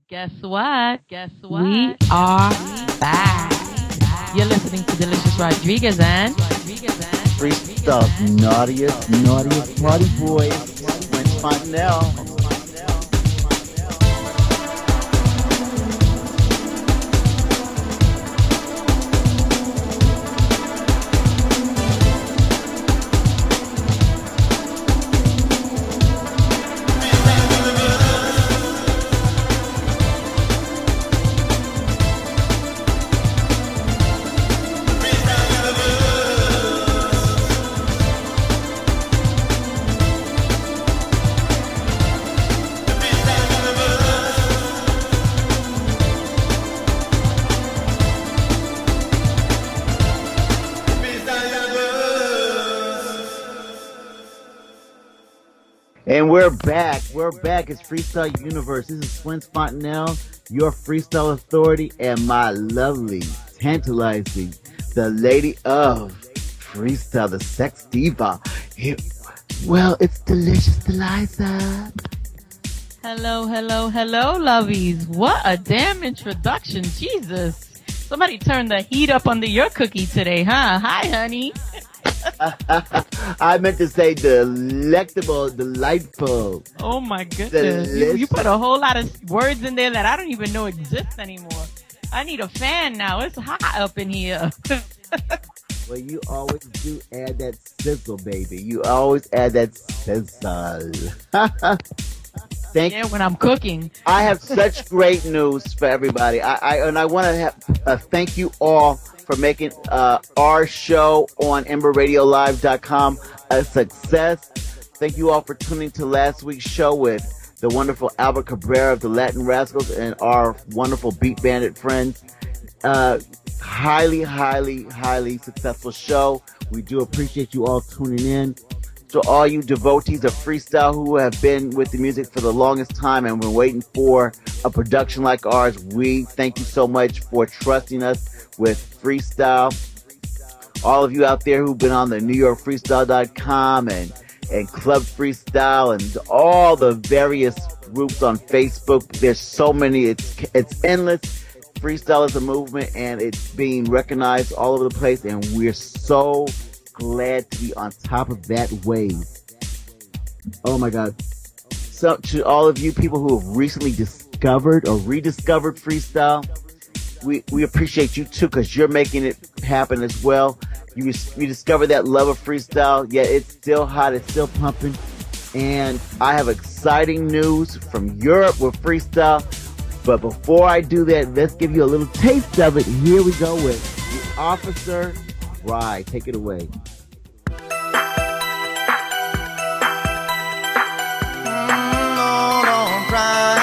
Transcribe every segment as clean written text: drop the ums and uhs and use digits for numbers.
Guess what? We are back. You're listening to Delicious Rodriguez and Freestyle naughtiest party boys. When Fontenelle. And we're back. We're back. It's Freestyle Universe. This is Swins Fontenelle, your freestyle authority, and my lovely, tantalizing, the lady of freestyle, the sex diva. It's Delicious Deliza. Hello, lovies. What a damn introduction. Jesus. Somebody turned the heat up under your cookie today, huh? Hi, honey. I meant to say delectable, delightful. Oh my goodness. You put a whole lot of words in there that I don't even know exist anymore. I need a fan now. It's hot up in here. Well, you always do add that sizzle, baby. You always add that sizzle. Thank you. When I'm cooking. I have such great news for everybody. I want to thank you all for making our show on EmberRadioLive.com a success. Thank you all for tuning to last week's show with the wonderful Albert Cabrera of the Latin Rascals and our wonderful Beat Bandit friends. Highly successful show. We do appreciate you all tuning in. To all you devotees of freestyle who have been with the music for the longest time and been waiting for a production like ours, we thank you so much for trusting us with freestyle. All of you out there who've been on the NewYorkFreestyle.com and Club Freestyle and all the various groups on Facebook. There's so many. It's endless. Freestyle is a movement and it's being recognized all over the place, and we're so glad to be on top of that wave. Oh my God. So to all of you people who have recently discovered or rediscovered freestyle, we appreciate you too, because you're making it happen as well. You discover that love of freestyle. Yeah, it's still hot. It's still pumping. And I have exciting news from Europe with freestyle. But before I do that, let's give you a little taste of it. Here we go with The Officer. Right, take it away. Don't cry.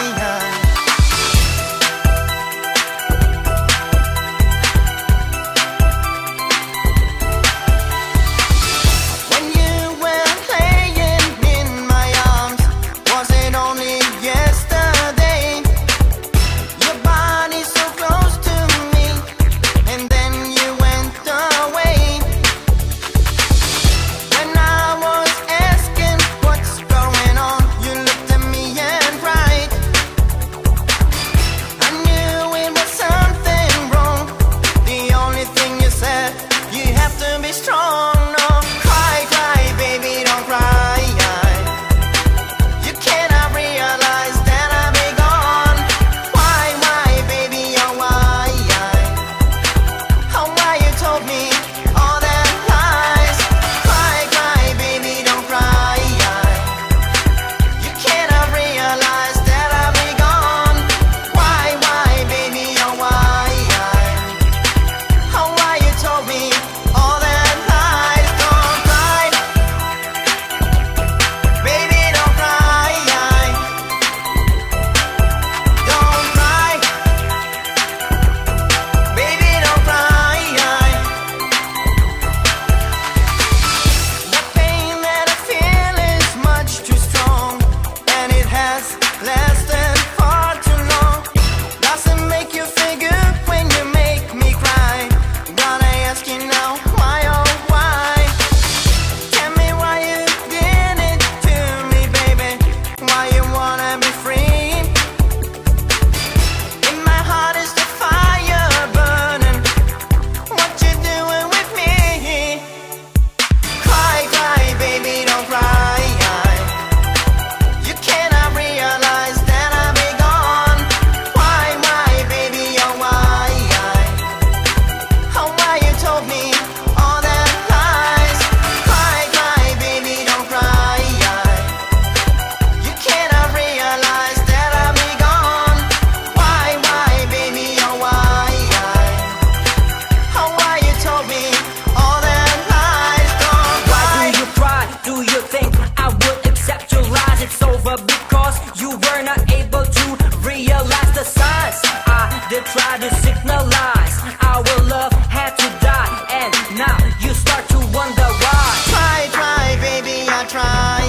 realize it's over because you were not able to realize the signs. I did try to signalize our love had to die, and now you start to wonder why. Try, baby, I try.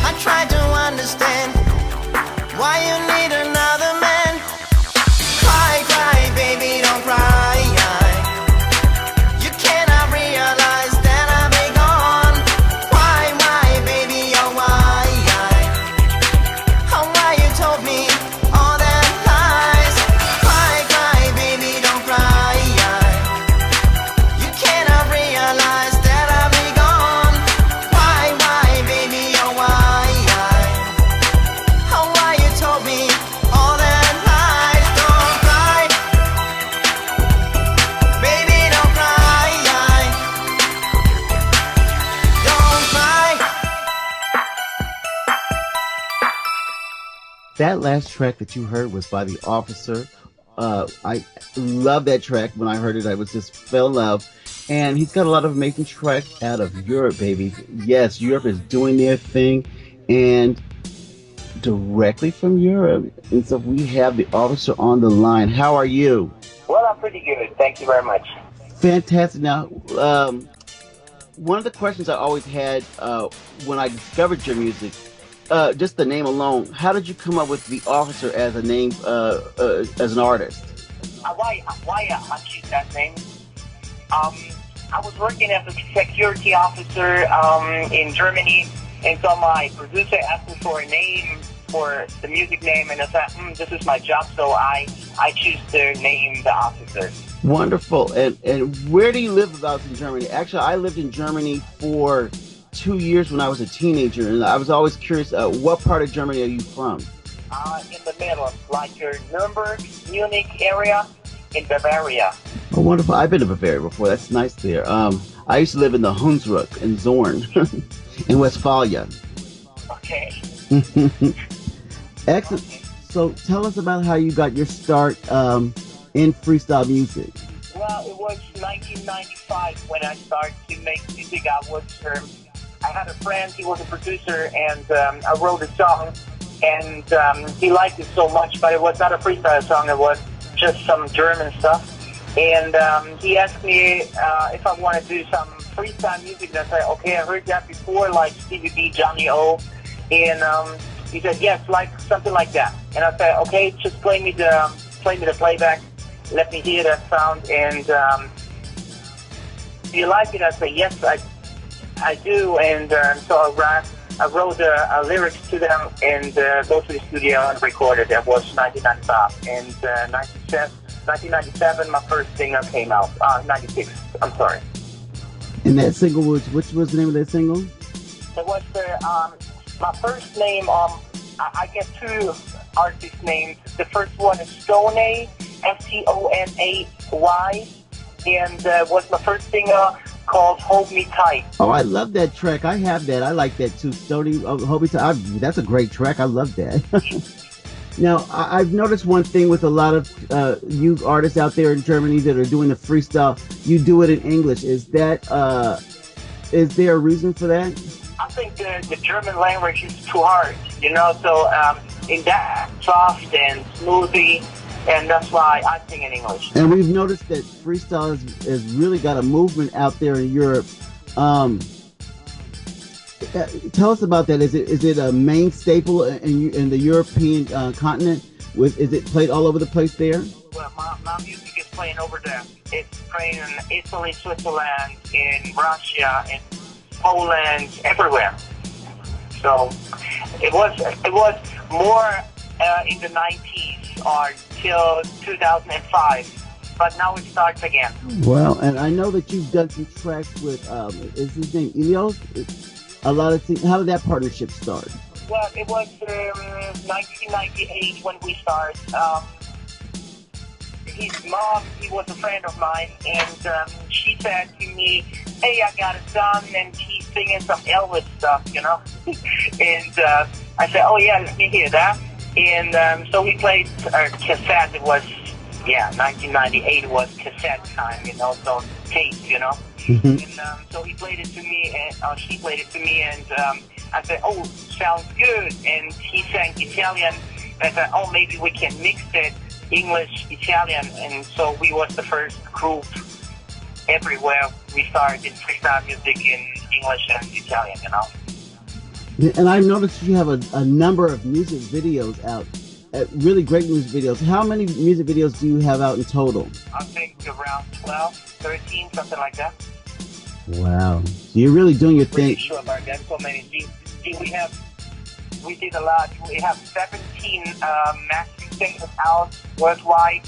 I try to understand why you need another man. Cry, baby, don't cry. You cannot realize that I'll be gone. Why, baby, oh why? Oh, why you told me all that lies? Cry, baby, don't cry. You cannot realize that I'll be gone. Why, baby, oh why? Oh, why you told me all that lies? Don't cry, baby, don't cry. Don't cry. That last track that you heard was by The Officer. I love that track. When I heard it, I was just fell in love. And he's got a lot of amazing tracks out of Europe, baby. Yes, Europe is doing their thing, and directly from Europe. And so we have The Officer on the line. How are you? Well, I'm pretty good. Thank you very much. Fantastic. Now, one of the questions I always had when I discovered your music, just the name alone, how did you come up with The Officer as a name, as an artist? Why I choose that name? I was working as a security officer in Germany, and so my producer asked me for a name, for the music name, and I said, this is my job, so I choose the name The Officer. Wonderful. And where do you live about in Germany? Actually, I lived in Germany for 2 years when I was a teenager, and I was always curious, what part of Germany are you from? In the middle, like your Nuremberg, Munich area, in Bavaria. Oh, wonderful. I've been to Bavaria before. That's nice there. I used to live in the Hunsrück in Zorn, in Westphalia. Okay. Excellent. So tell us about how you got your start in freestyle music. Well, it was 1995 when I started to make music. I had a friend, he was a producer, and I wrote a song, and he liked it so much, but it was not a freestyle song, it was just some German stuff. And he asked me if I want to do some freestyle music. And I said, okay, I heard that before, like Stevie B, Johnny O. And he said, yes, like something like that. And I said, okay, just play me the playback. Let me hear that sound. And do you like it? I said, yes, I do. And so I wrote lyrics to them and go to the studio and recorded. That was 1995. And 1997, my first single came out. 96, I'm sorry. And that single was, which was the name of that single? It was my first name. I get two artist names. The first one is Stonay, Stonay, and was my first single called Hold Me Tight. Oh, I love that track. I have that. I like that too. Stoney, Hold Me Tight. That's a great track. I love that. Now, I've noticed one thing with a lot of you artists out there in Germany that are doing the freestyle. You do it in English. Is there a reason for that? I think the German language is too hard, you know, so in that soft and smoothie, and that's why I sing in English. And we've noticed that freestyle has really got a movement out there in Europe. Tell us about that. Is it a main staple in the European continent? Is it played all over the place there? Well, my music is playing over there. It's playing in Italy, Switzerland, in Russia, in Poland, everywhere. So it was more in the 90s or till 2005, but now it starts again. Well, and I know that you've done some tracks with is his name Elios? A lot of things. How did that partnership start? Well, it was 1998 when we started. His mom, he was a friend of mine, and she said to me, hey, I got a son, and he's singing some Elvis stuff, you know? And I said, oh, yeah, let me hear that. And so we played cassette. It was, 1998 was cassette time, you know, so tape, you know? And so he played it to me, and she played it to me, and I said, oh, sounds good. And he sang Italian. I said, oh, maybe we can mix it, English, Italian. And so we was the first group everywhere we started in freestyle music in English and Italian, you know. And I noticed you have a number of music videos out, really great music videos. How many music videos do you have out in total? I think around 12, 13, something like that. Wow. So you're really doing your Really thing. sure about that. So many. See, we did a lot. We have 17 master singles out worldwide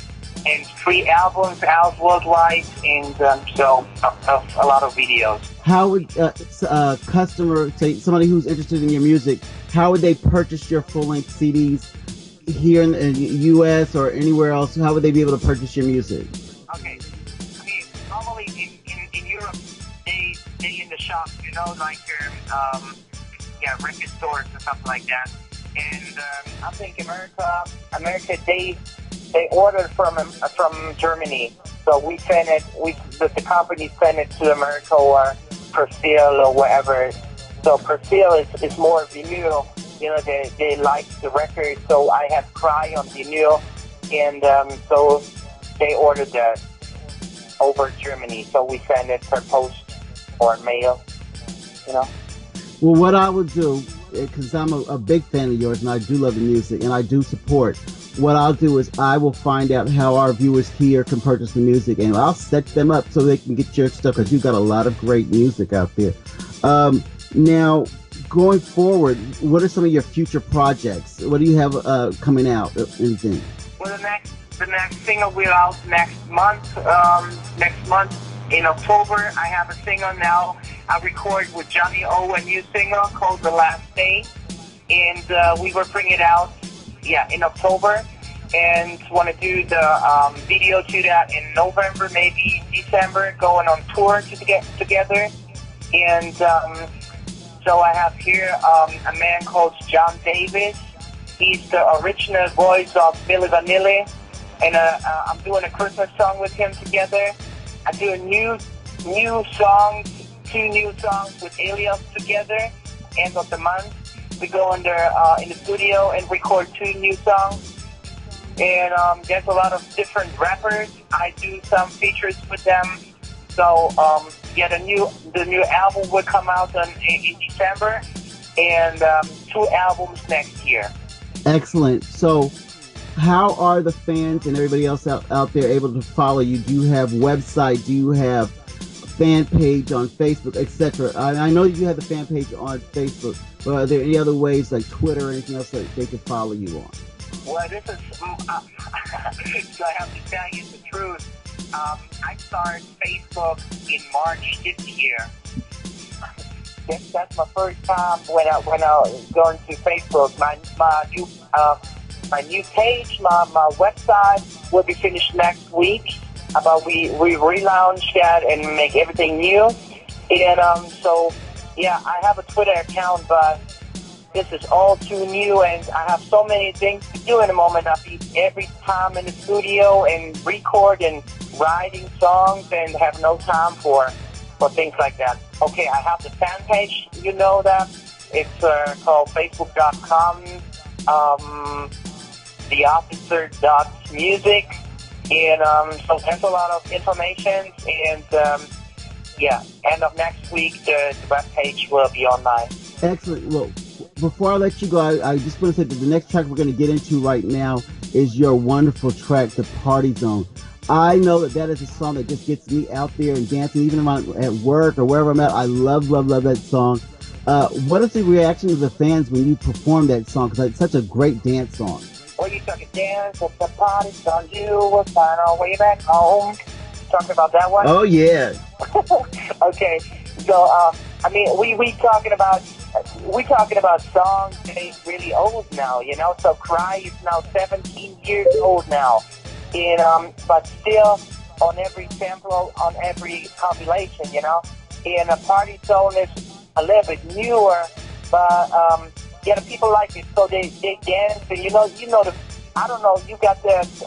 and 3 albums out worldwide, and so a lot of videos. How would a customer, say somebody who's interested in your music, how would they purchase your full-length CDs here in the U.S. or anywhere else? How would they be able to purchase your music? Okay. I mean, normally in Europe, they in the shop, you know, like record stores or something like that. And I think America, they ordered from Germany, so we send it. The company send it to America or FREESTYLE or wherever. So FREESTYLE is more vinyl. You know, they like the record, so I have Cry on vinyl, and so they ordered that over Germany. So we send it per post or mail. You know. Well, what I would do, because I'm a big fan of yours and I do love the music and I do support, what I'll do is I will find out how our viewers here can purchase the music, and I'll set them up so they can get your stuff, because you've got a lot of great music out there. Now, going forward, what are some of your future projects? What do you have coming out? Anything? Well, the next single will out next month. Next month in October, I have a single now. I recorded with Johnny O a new single called The Last Day, and we will bring it out, in October, and want to do the video to that in November, maybe December, going on tour to get together. And so I have here a man called John Davis. He's the original voice of Milli Vanilli, and I'm doing a Christmas song with him together. I do a new songs, 2 new songs with Alias together. End of the month, we go in the studio and record 2 new songs. And there's a lot of different rappers. I do some features with them. So the new album will come out in December, and 2 albums next year. Excellent. So how are the fans and everybody else out there able to follow you? Do you have website? Do you have fan page on Facebook, etc.? I know you have the fan page on Facebook, but are there any other ways like Twitter or anything else that they can follow you on? Well, this is, so I have to tell you the truth. I started Facebook in March this year. That's my first time when I was going to Facebook. My new page, my website will be finished next week. But we relaunch that and make everything new. And I have a Twitter account, but this is all too new, and I have so many things to do in the moment. I be every time in the studio and record and writing songs, and have no time for things like that. Okay, I have the fan page, you know that. It's called facebook.com, theofficer.music. And so there's a lot of information, and end of next week, the web page will be online. Excellent. Well, before I let you go, I just want to say that the next track we're going to get into right now is your wonderful track, The Party Zone. I know that is a song that just gets me out there and dancing, even if I'm at work or wherever I'm at. I love that song. What is the reaction of the fans when you perform that song? Because it's such a great dance song. Well, you talking dance at the party zone, you will find our way back home. Talking about that one? Oh, yeah. Okay. So, we talking about songs that ain't really old now, you know. So Cry is now 17 years old now, and but still on every sample, on every compilation, you know. And a Party Zone is a little bit newer, but the people like it, so they dance. And you know I don't know. You got this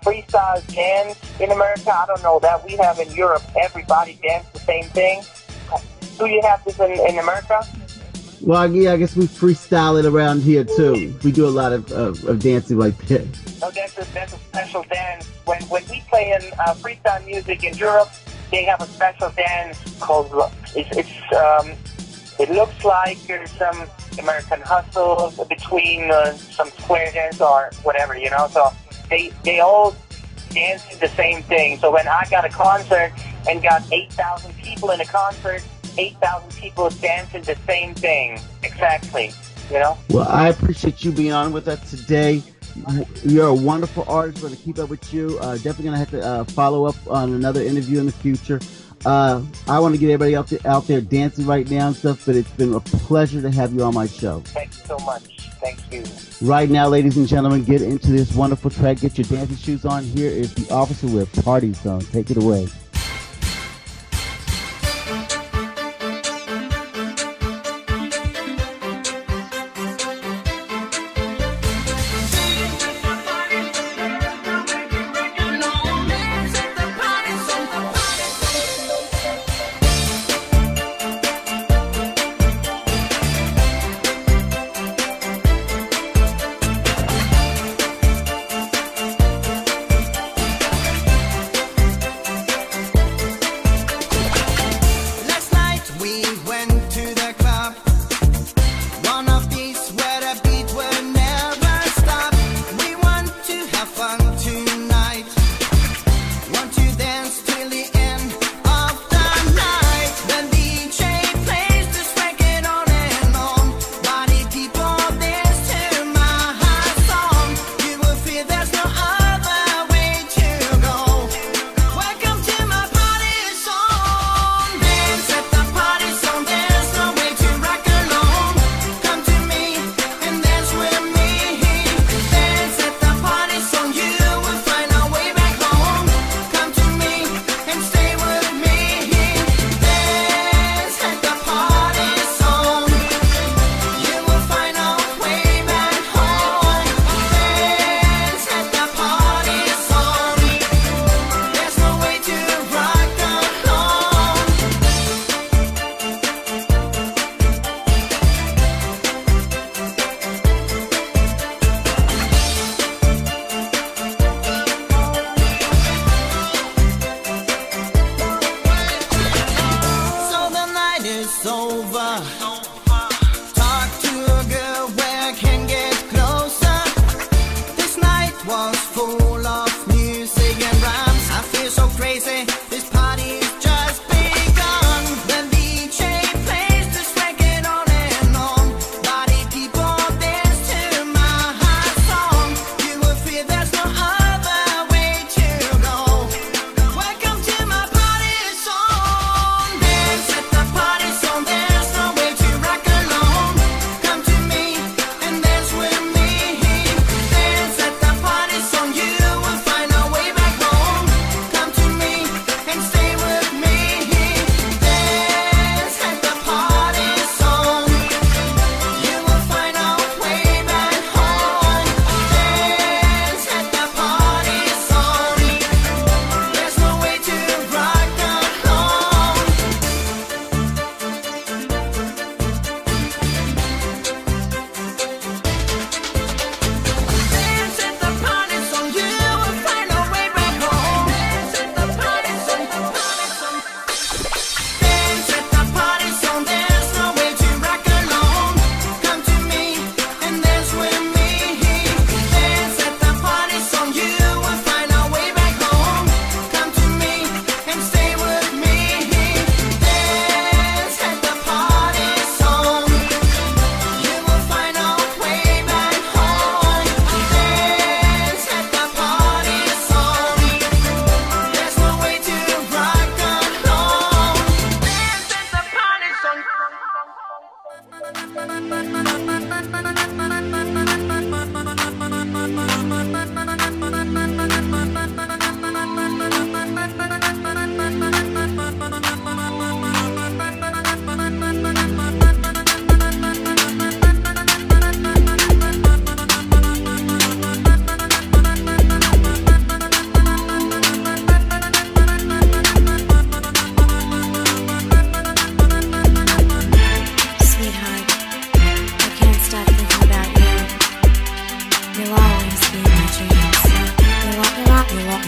freestyle dance in America. I don't know that we have in Europe. Everybody dance the same thing. Do you have this in America? Well, yeah, I guess we freestyle it around here too. We do a lot of dancing like that. Oh, that's a special dance. When we play in freestyle music in Europe, they have a special dance called it looks like there's some American hustle between some square dance or whatever, you know. So they all dance to the same thing. So when I got a concert and got 8,000 people in a concert, 8,000 people dancing the same thing exactly, you know. Well, I appreciate you being on with us today. You're a wonderful artist. We're going to keep up with you. Definitely going to have to follow up on another interview in the future. I want to get everybody out there dancing right now and stuff, but it's been a pleasure to have you on my show. Thank you so much. Thank you. Right now, ladies and gentlemen, get into this wonderful track. Get your dancing shoes on. Here is The Officer with Party Song. Take it away.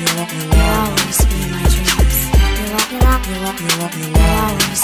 You'll always be in my dreams. You'll always be in my dreams.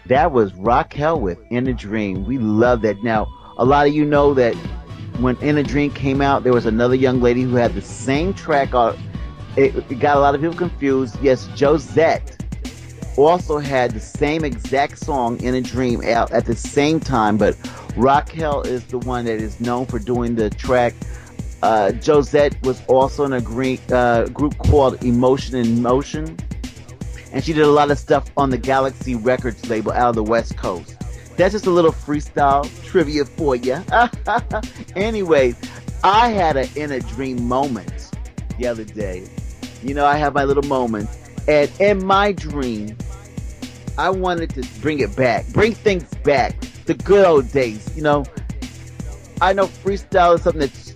That was Raquel with In a Dream. We love that. Now, a lot of you know that when In a Dream came out, there was another young lady who had the same track. It got a lot of people confused. Yes, Josette also had the same exact song, In a Dream, out at the same time, but Raquel is the one that is known for doing the track. Josette was also in a group called Emotion in Motion, and she did a lot of stuff on the Galaxy Records label out of the West Coast. That's just a little freestyle trivia for you. Anyway, I had an In a Dream moment the other day. You know, I have my little moment, and in my dream, I wanted to bring it back, bring things back, the good old days. You know, I know freestyle is something that's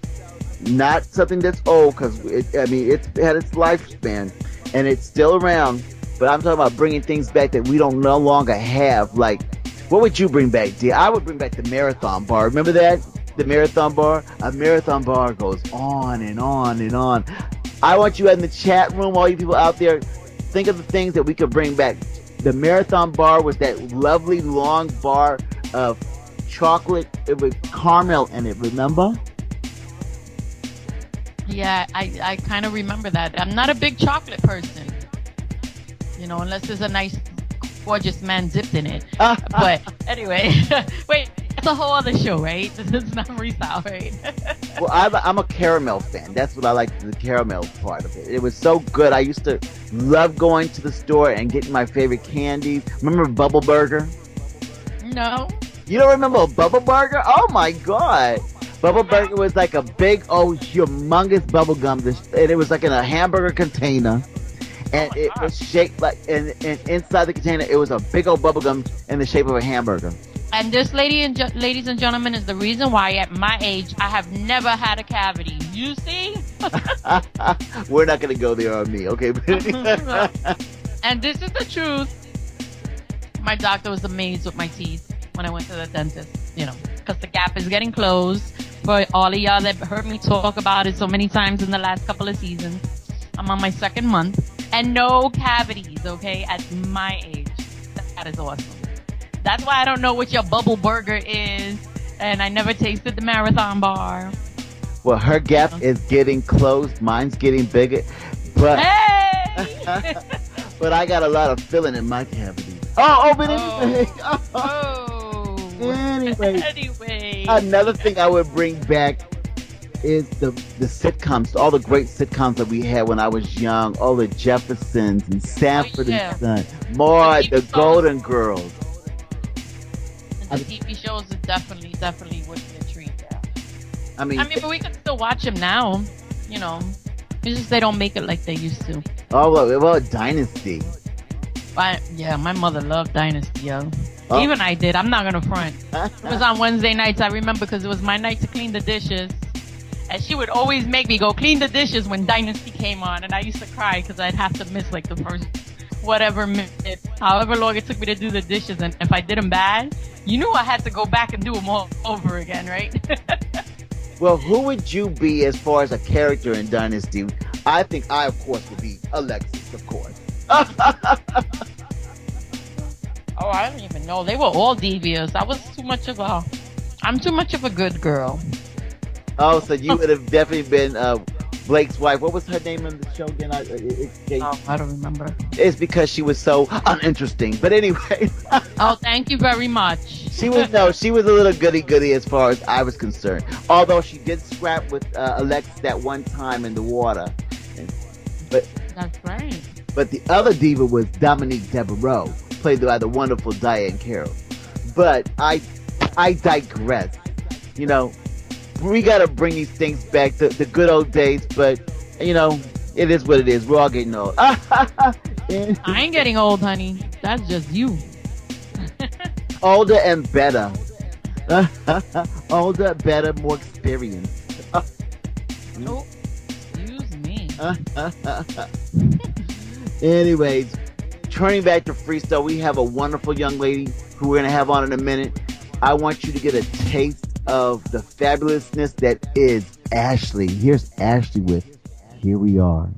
not something that's old, because it's had its lifespan and it's still around. But I'm talking about bringing things back that we don't no longer have. Like, what would you bring back, dear? I would bring back the marathon bar. Remember that? The marathon bar? A marathon bar goes on and on and on. I want you in the chat room, all you people out there, think of the things that we could bring back. The marathon bar was that lovely long bar of chocolate with caramel in it, remember? Yeah, I kind of remember that. I'm not a big chocolate person, you know, unless there's a nice, gorgeous man dipped in it. But anyway, wait, It's a whole other show, right? This is not freestyle, right? Well, I'm a caramel fan. That's what I like, the caramel part of it. It was so good. I used to love going to the store and getting my favorite candies. Remember Bubble Burger? No. You don't remember a Bubble Burger? Oh my God. Bubble Burger was like a big, humongous bubble gum. And it was like in a hamburger container. And it was shaped like, and inside the container, it was a big old bubble gum in the shape of a hamburger. And this, ladies and gentlemen, is the reason why at my age I have never had a cavity. You see? We're not going to go there on me, okay? And this is the truth. My doctor was amazed with my teeth when I went to the dentist, because the gap is getting closed. For all of y'all that heard me talk about it so many times in the last couple of seasons, I'm on my second month. And no cavities, okay, at my age. That is awesome. That's why I don't know what your Bubble Burger is, and I never tasted the Marathon Bar. Well, her gap is getting closed. Mine's getting bigger. But, hey! But I got a lot of filling in my cavity. But anyway. Anyway. Another thing I would bring back is the sitcoms, all the great sitcoms that we had when I was young, all the Jeffersons and Sanford and Son, more the Golden Girls. And the TV shows is definitely would be a treat. Yeah. I mean, but we can still watch them now. It's just they don't make it like they used to. Oh, well, Dynasty. My mother loved Dynasty, yo. Even I did. I'm not gonna front. It was on Wednesday nights. I remember because it was my night to clean the dishes. And she would always make me go clean the dishes when Dynasty came on. And I used to cry because I'd have to miss like the first however long it took me to do the dishes. And if I did them bad, you knew I had to go back and do them all over again, right? Well, who would you be as far as a character in Dynasty? I think I, of course, would be Alexis, of course. Oh, I don't even know. They were all devious. I'm too much of a good girl. Oh, so you would have definitely been Blake's wife. What was her name in the show again? I don't remember. It's because she was so uninteresting. But anyway. Oh, thank you very much. She was a little goody as far as I was concerned. Although she did scrap with Alexis that one time in the water. That's right. But the other diva was Dominique Devereaux, played by the wonderful Diane Carroll. But I digress. We gotta bring these things back to the good old days, but it is what it is. We're all getting old. I ain't getting old, honey. That's just you. Older and better. Older, better, more experienced. Oh, excuse me. Anyways, turning back to freestyle, we have a wonderful young lady who we're gonna have on in a minute. I want you to get a taste of the fabulousness that is Ashley. Here's Ashley with Here We Are.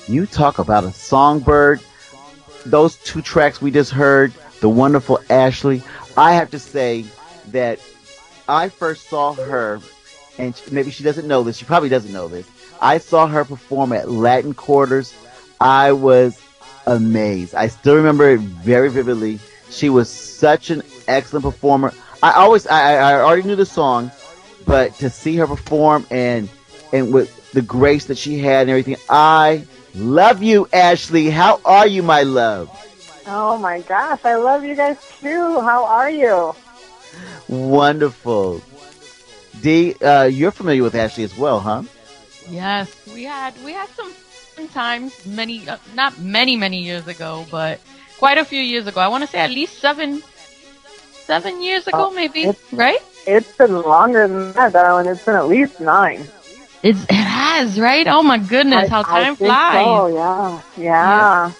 You talk about a songbird. Those two tracks we just heard, the wonderful Ashley. I have to say that I first saw her, and maybe she doesn't know this. She probably doesn't know this. I saw her perform at Latin Quarters. I was amazed. I still remember it very vividly. She was such an excellent performer. I already knew the song, but to see her perform and with the grace that she had and everything, I love you, Ashley. How are you, my love? Oh my gosh, I love you guys too. How are you? Wonderful. Dee, you're familiar with Ashley as well, huh? Yes, we had some fun times not many years ago, but quite a few years ago. I want to say at least seven years ago, maybe, right? It's been longer than that, darling. It's been at least 9. It has, right? Oh my goodness, how time flies. Oh yeah.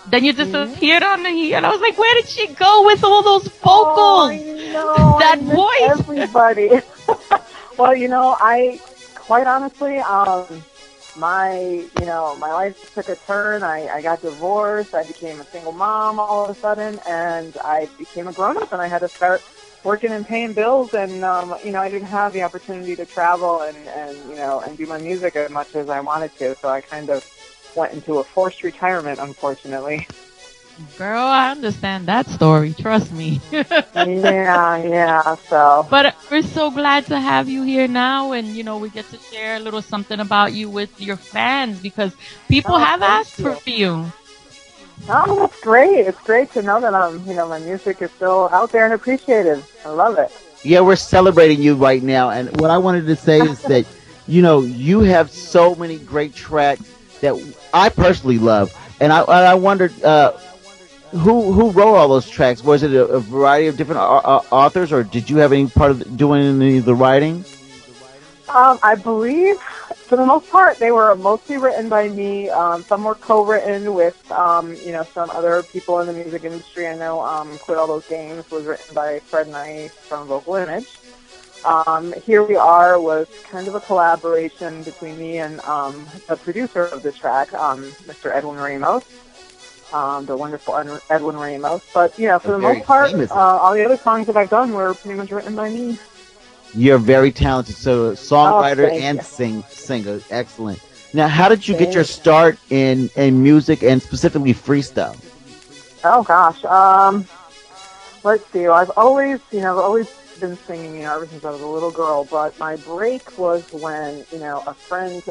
Then you disappeared on me, and I was like, where did she go with all those vocals? Oh, I know. That I miss voice. everybody. Well, I quite honestly, my life took a turn. I got divorced. I became a single mom all of a sudden, and I became a grown-up, and I had to start working and paying bills, and I didn't have the opportunity to travel and do my music as much as I wanted to. So I kind of went into a forced retirement, unfortunately. Girl, I understand that story. Trust me. Yeah. So, but we're so glad to have you here now, and we get to share a little something about you with your fans because people have asked for you. Oh, that's great. It's great to know that my music is still out there and appreciated. I love it. Yeah, we're celebrating you right now, and what I wanted to say is that you have so many great tracks that I personally love, and I wondered who wrote all those tracks. Was it a variety of different authors, or did you have any part of doing any of the writing? I believe, for the most part, they were mostly written by me. Some were co-written with some other people in the music industry. I know "Quit All Those Games" was written by Fred and I from Vocal Image. "Here We Are" was kind of a collaboration between me and the producer of the track, Mr. Edwin Ramos, the wonderful Edwin Ramos. But, for the most part, all the other songs that I've done were pretty much written by me. You're very talented, so songwriter and singer. Excellent. Now, how did you get your start in music and specifically freestyle? Oh, gosh. Let's see. I've always been singing, ever since I was a little girl, but my break was when, a friend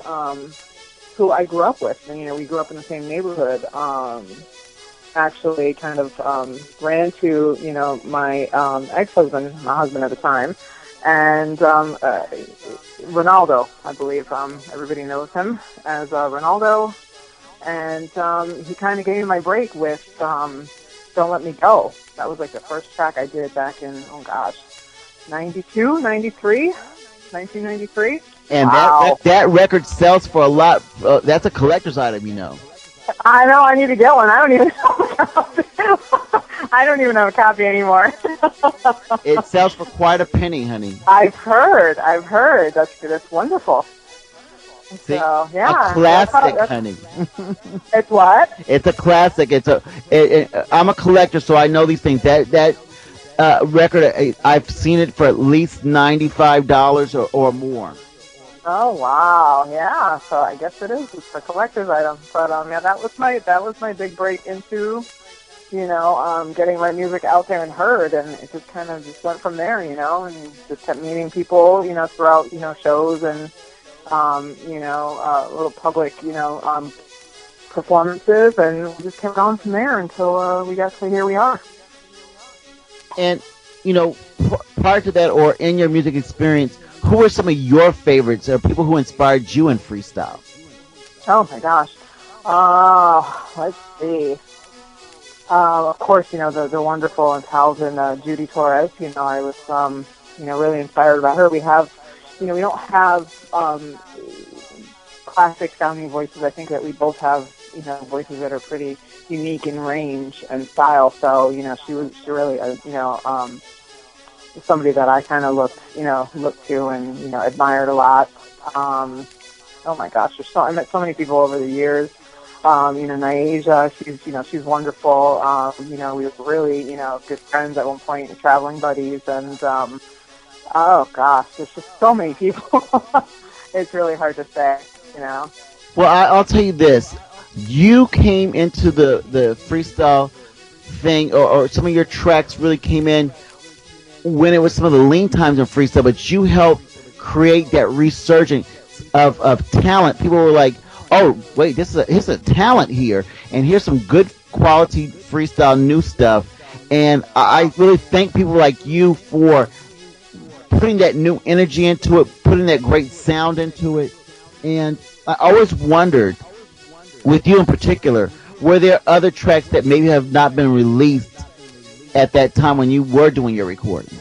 who I grew up with, and, we grew up in the same neighborhood, actually kind of ran into, my ex-husband, my husband at the time, and Ronaldo, I believe. Everybody knows him as Ronaldo, and he kind of gave me my break with Don't Let Me Go. That was like the first track I did back in, 1993. And wow. that record sells for a lot. That's a collector's item, I know. I need to get one. I don't even have a copy anymore. It sells for quite a penny, honey. I've heard. That's wonderful. See, so, yeah. A classic, honey. It's what? It's a classic. I'm a collector, so I know these things. That record, I've seen it for at least $95 or more. Oh wow, yeah. So I guess it is. It's a collector's item. But that was my big break into, getting my music out there and heard, and it just kind of just went from there, and just kept meeting people, throughout, shows and little public, performances, and we just kept going from there until we got to Here We Are. And prior to that, or in your music experience, who are some of your favorites or people who inspired you in freestyle? Oh my gosh. Let's see. Of course, the wonderful and talented Judy Torres. I was, really inspired by her. We have, we don't have classic sounding voices. I think that we both have, voices that are pretty unique in range and style. So, she really, somebody that I kind of looked to and, admired a lot. Oh my gosh, I met so many people over the years. Nyasia, she's wonderful. We were really, good friends at one point, traveling buddies, and oh gosh, there's just so many people. It's really hard to say. Well, I'll tell you this: you came into the freestyle thing, or some of your tracks really came in when it was some of the lean times in freestyle, but you helped create that resurgence of talent. People were like, oh, wait, here's a talent here, and here's some good quality freestyle new stuff. And I really thank people like you for putting that new energy into it, putting that great sound into it. And I always wondered, with you in particular, were there other tracks that maybe have not been released at that time when you were doing your recording?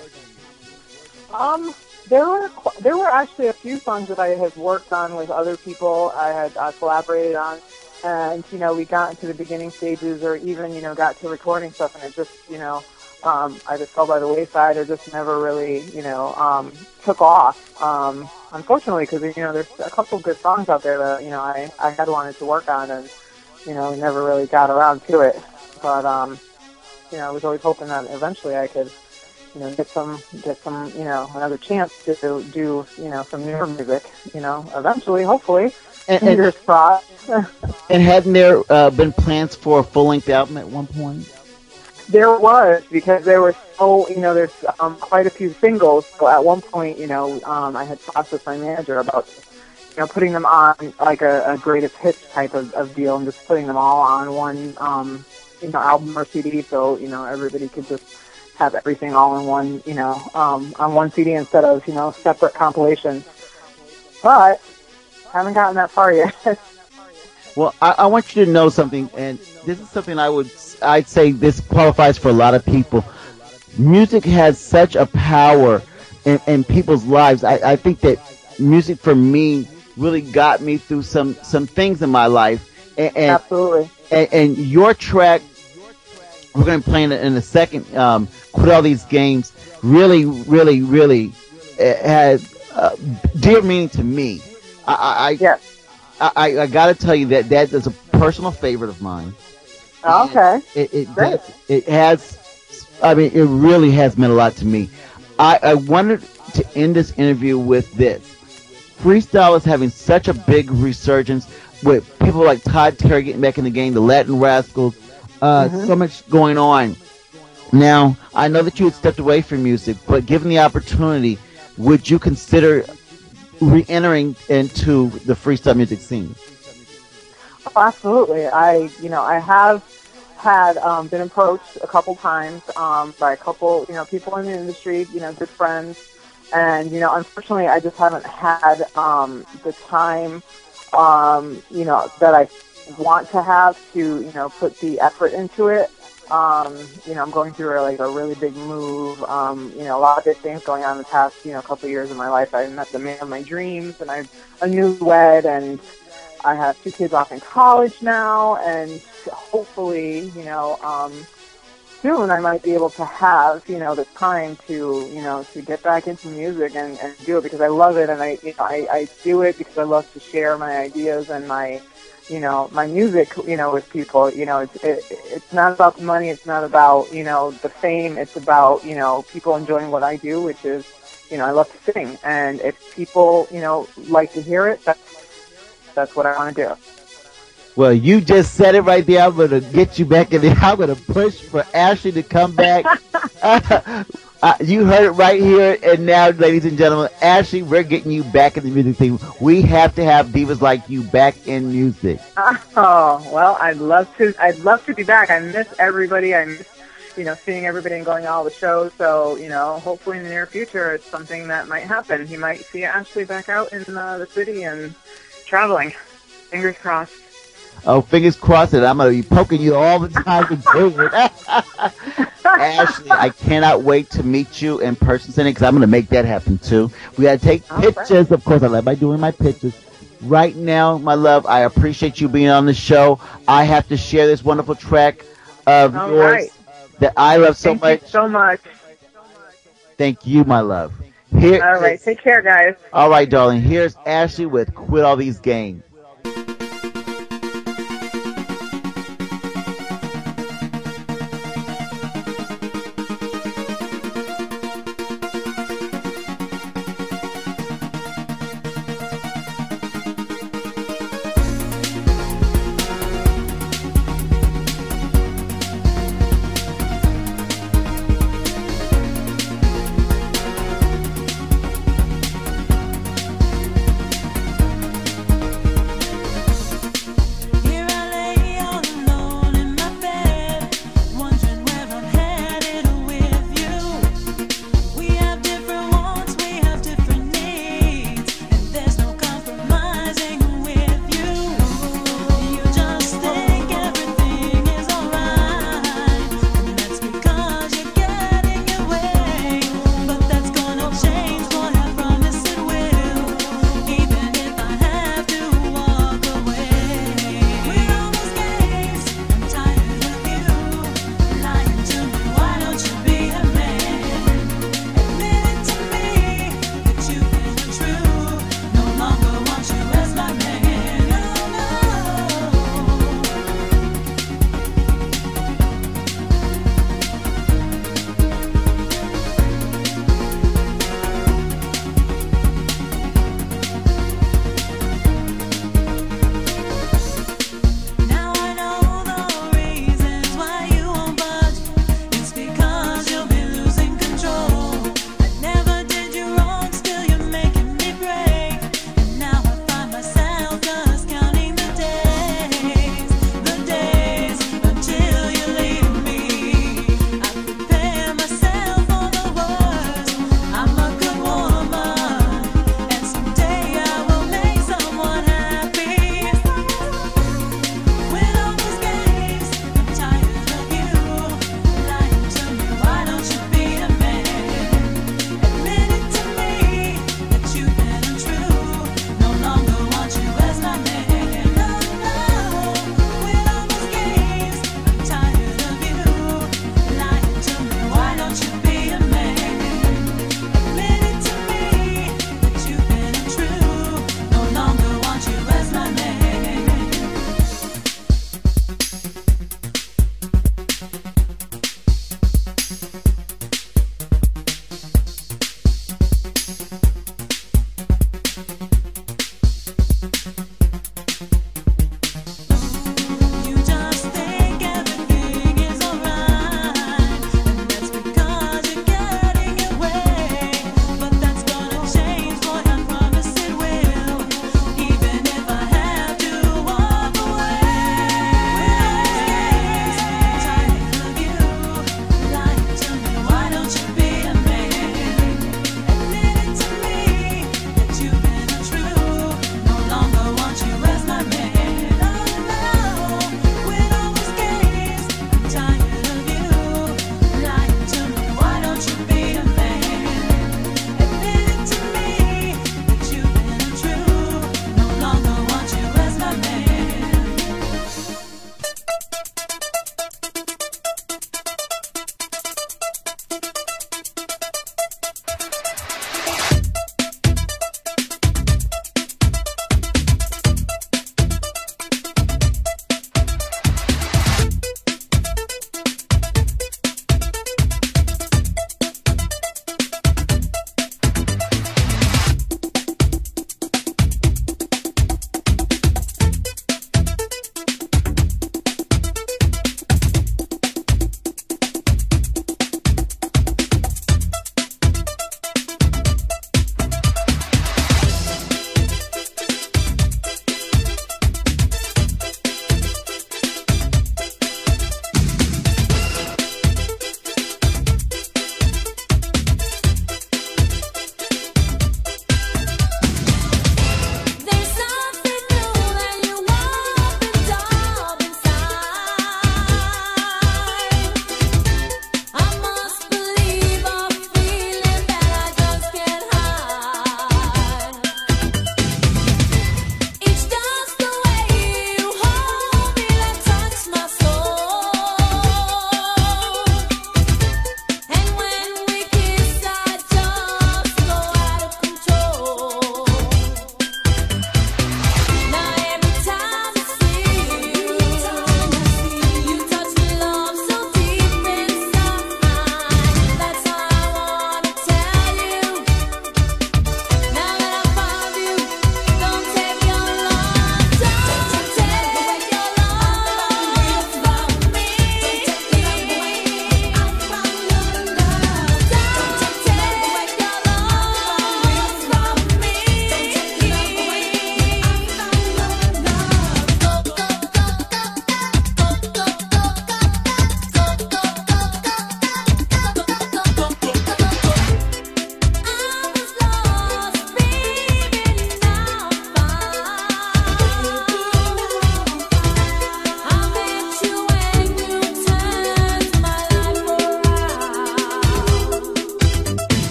There were actually a few songs that I had worked on with other people. I had collaborated on, and we got into the beginning stages, or even got to recording stuff, and it just I just fell by the wayside, or just never really took off. Unfortunately, because there's a couple of good songs out there that I had wanted to work on, and never really got around to it. But I was always hoping that eventually I could get some another chance to do some newer music, eventually, hopefully. Fingers crossed. And hadn't there been plans for a full-length album at one point? There was, because there were there's quite a few singles. So at one point, I had talked with my manager about, putting them on like a greatest hits type of deal, and just putting them all on one, album or CD, so everybody could just have everything all in one, on one CD instead of separate compilations. But haven't gotten that far yet. Well, I want you to know something, and this is something I'd say this qualifies for a lot of people. Music has such a power in people's lives. I think that music for me really got me through some things in my life. And absolutely. And your track, we're going to play in a second, Quit All These Games, really, really, really has dear meaning to me. Yes. I got to tell you that is a personal favorite of mine. Okay. It has, it really has meant a lot to me. I wanted to end this interview with this. Freestyle is having such a big resurgence with people like Todd Terry getting back in the game, the Latin Rascals, so much going on. Now, I know that you had stepped away from music, but given the opportunity, would you consider re-entering into the freestyle music scene? Oh, absolutely. I have had been approached a couple times by a couple, people in the industry, good friends, and unfortunately, I just haven't had the time, that I want to have to, put the effort into it. I'm going through a really big move. A lot of big things going on in the past, couple of years of my life. I met the man of my dreams, and I'm a newlywed, and I have 2 kids off in college now, and hopefully, soon I might be able to have, the time to, to get back into music and do it, because I love it, and I do it because I love to share my ideas and my music, with people. It's not about the money, it's not about, the fame, it's about, people enjoying what I do, which is, I love to sing, and if people, like to hear it, that's what I want to do. Well, you just said it right there. I'm going to get you back in there. I'm going to push for Ashley to come back. You heard it right here and now, ladies and gentlemen. Ashley, we're getting you back in the music scene. We have to have divas like you back in music. Oh, well, I'd love to be back. I miss everybody. I miss, seeing everybody and going to all the shows. So, hopefully in the near future, it's something that might happen. You might see Ashley back out in the city and traveling. Fingers crossed. Oh, fingers crossed that I'm going to be poking you all the time to do it. Ashley, I cannot wait to meet you in person, Cindy, because I'm going to make that happen too. We got to take pictures. Of course, I love by doing my pictures. Right now, my love, I appreciate you being on the show. I have to share this wonderful track of yours that I love so much. Thank you so much. Thank you, my love. All right, take care, guys. All right, darling. Here's Ashley with Quit All These Games.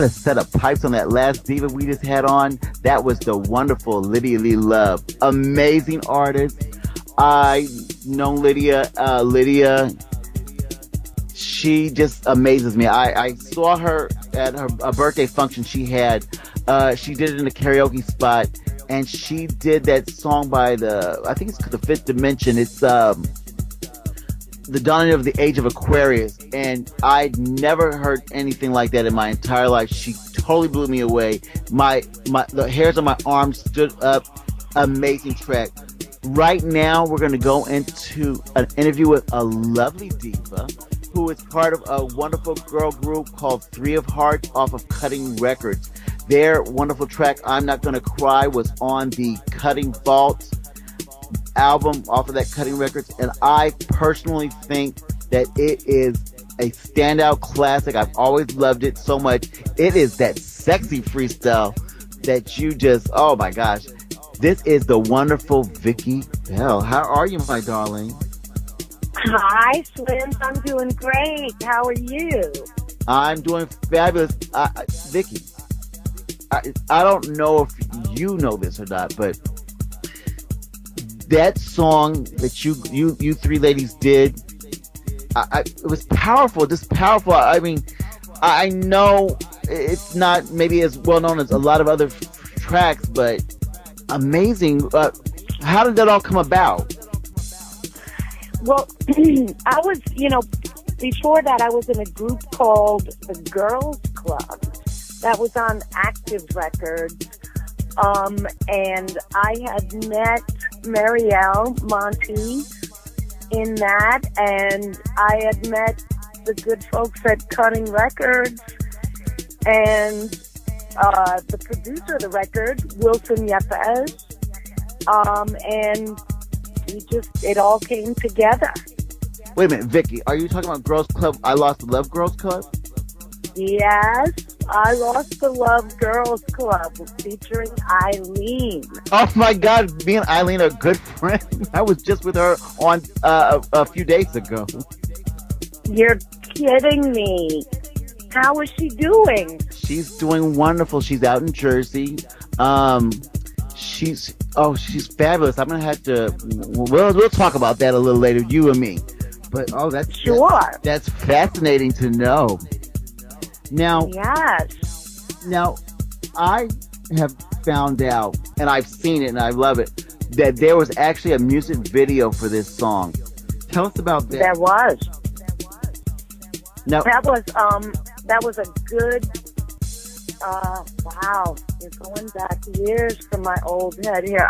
a set of pipes on that last diva we just had on. That was the wonderful Lydia Lee Love. Amazing artist. I know Lydia. Lydia, she just amazes me. I saw her at a birthday function she had. She did it in a karaoke spot, and she did that song by I think it's the Fifth Dimension. It's the dawning of the age of Aquarius, and I'd never heard anything like that in my entire life. She totally blew me away. The hairs on my arms stood up. Amazing track. Right now, we're going to go into an interview with a lovely diva who is part of a wonderful girl group called Three of Hearts off of Cutting Records. Their wonderful track, I'm Not Gonna Cry, was on the Cutting Vault album off of that Cutting Records, and I personally think that it is a standout classic. I've always loved it so much. It is that sexy freestyle that you just, oh my gosh. This is the wonderful Vicky Bell. How are you, my darling? Hi, Slims. I'm doing great. How are you? I'm doing fabulous. Vicky, I don't know if you know this or not, but that song that you three ladies did, it was powerful, just powerful. I mean, I know it's not maybe as well known as a lot of other tracks, but amazing. How did that all come about? Well, I was, before that I was in a group called the Girls Club that was on Active Records, and I had met Marielle Monty in that, and I had met the good folks at Cutting Records, and the producer of the record, Wilson Yepes, and it all came together. Wait a minute, Vicky, are you talking about Girls Club? I Lost the Love Girls Club? Yes, I Lost the Love Girls Club featuring Eileen. Oh my God, me and Eileen are good friends. I was just with her on a few days ago. You're kidding me. How is she doing? She's doing wonderful. She's out in Jersey. She's fabulous. I'm gonna have to. We'll talk about that a little later, you and me. But that's fascinating to know. Now, yes. Now, I have found out, and I've seen it, and I love it, that there was actually a music video for this song. Tell us about that. There was. Now, that was a good. Wow, you're going back years from my old head here.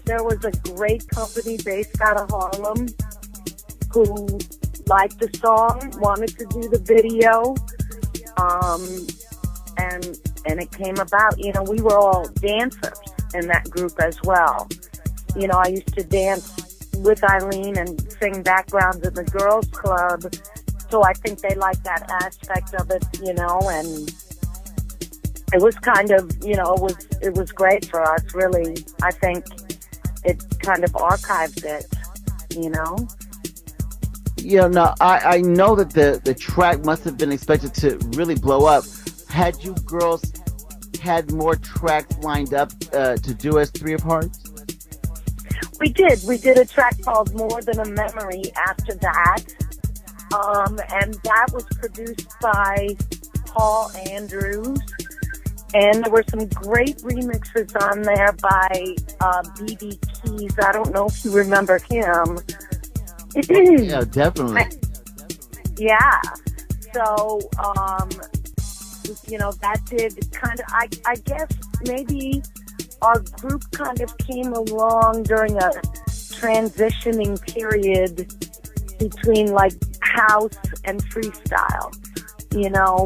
There was a great company based out of Harlem who liked the song, wanted to do the video, and it came about. We were all dancers in that group as well. I used to dance with Eileen and sing backgrounds in the girls' club, so I think they liked that aspect of it, and it was kind of, it was great for us, really. I think it kind of archived it, Yeah, no, I know that the track must have been expected to really blow up. Had you girls had more tracks lined up to do as Three of Hearts? We did. We did a track called More Than a Memory after that. And that was produced by Paul Andrews. And there were some great remixes on there by B.B. Keys. I don't know if you remember him. Yeah, definitely. Yeah. So, that did kind of, I guess maybe our group kind of came along during a transitioning period between like house and freestyle,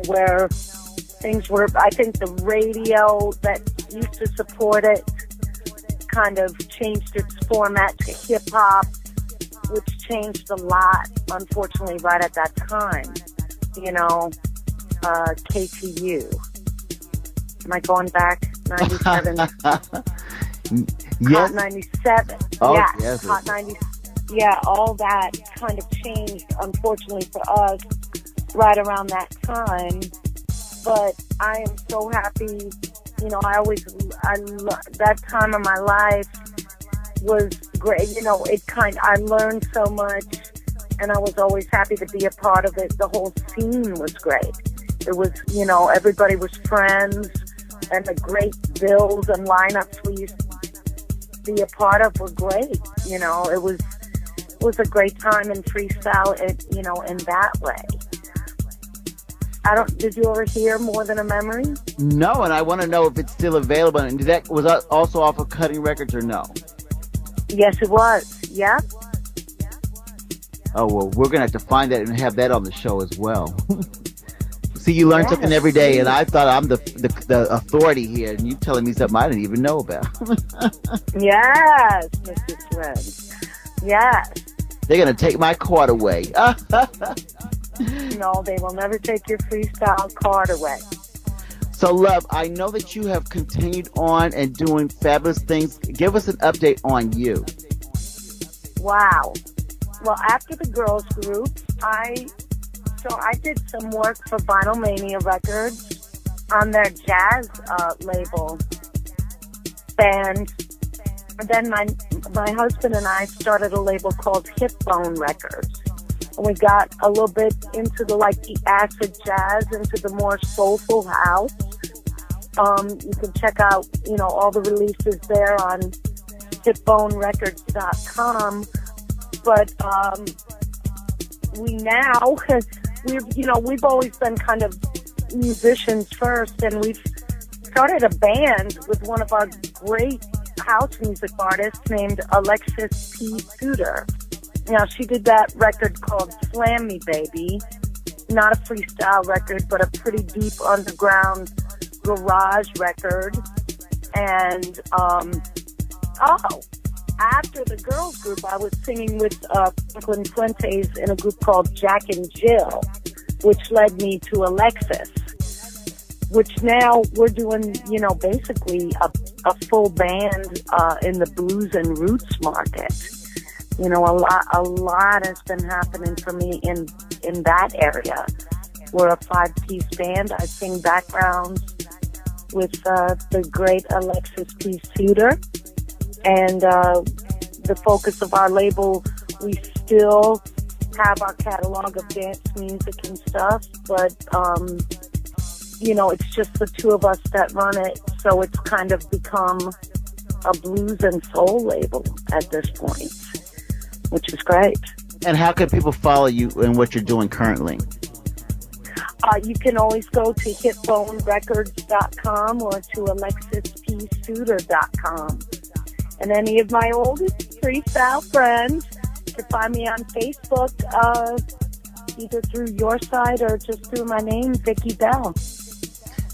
where things were, I think the radio that used to support it kind of changed its format to hip hop, which changed a lot, unfortunately, right at that time. KTU. Am I going back? 97? Yes. Hot 97. Oh, yeah. yes. Hot 90. Yeah, all that kind of changed, unfortunately for us, right around that time. but I am so happy. You know, that time of my life was great. You know, I learned so much, and I was always happy to be a part of it. The whole scene was great. It was, you know, everybody was friends, and the great bills and lineups we used to be a part of were great. You know, it was a great time in freestyle, you know, in that way. Did you ever hear More Than a Memory? No, and I want to know if it's still available. And that was also off of Cutting Records or no? Yes, it was. Yeah. Oh, well, we're going to have to find that and have that on the show as well. See, you learn something every day, and I thought I'm the authority here, and you telling me something I didn't even know about. Yes, Mr. Swin. Yes. They're going to take my card away. No, they will never take your freestyle card away. So, Love, I know that you have continued on and doing fabulous things. Give us an update on you. Wow. Well, after the girls group, I did some work for Vinyl Mania Records on their jazz label. And then my husband and I started a label called Hip Bone Records. And we got a little bit into the acid jazz, into the more soulful house. You can check out, you know, all the releases there on hipbonerecords.com. But we've always been kind of musicians first, and we've started a band with one of our great house music artists named Alexis P. Suter. Now, she did that record called Slam Me Baby. Not a freestyle record, but a pretty deep underground garage record. And, after the girls group, I was singing with Franklin Fuentes in a group called Jack and Jill, which led me to Alexis, which now we're doing, you know, basically a full band in the blues and roots market. You know, a lot has been happening for me in that area. We're a 5-piece band. I sing backgrounds with the great Alexis P. Suter. And the focus of our label, we still have our catalog of dance music and stuff, but, you know, it's just the two of us that run it, so it's kind of become a blues and soul label at this point, which is great. And how can people follow you and what you're doing currently? You can always go to hipbonerecords.com or to alexisPsuter.com. And any of my oldest freestyle friends can find me on Facebook, either through your site or just through my name, Vicki Bell.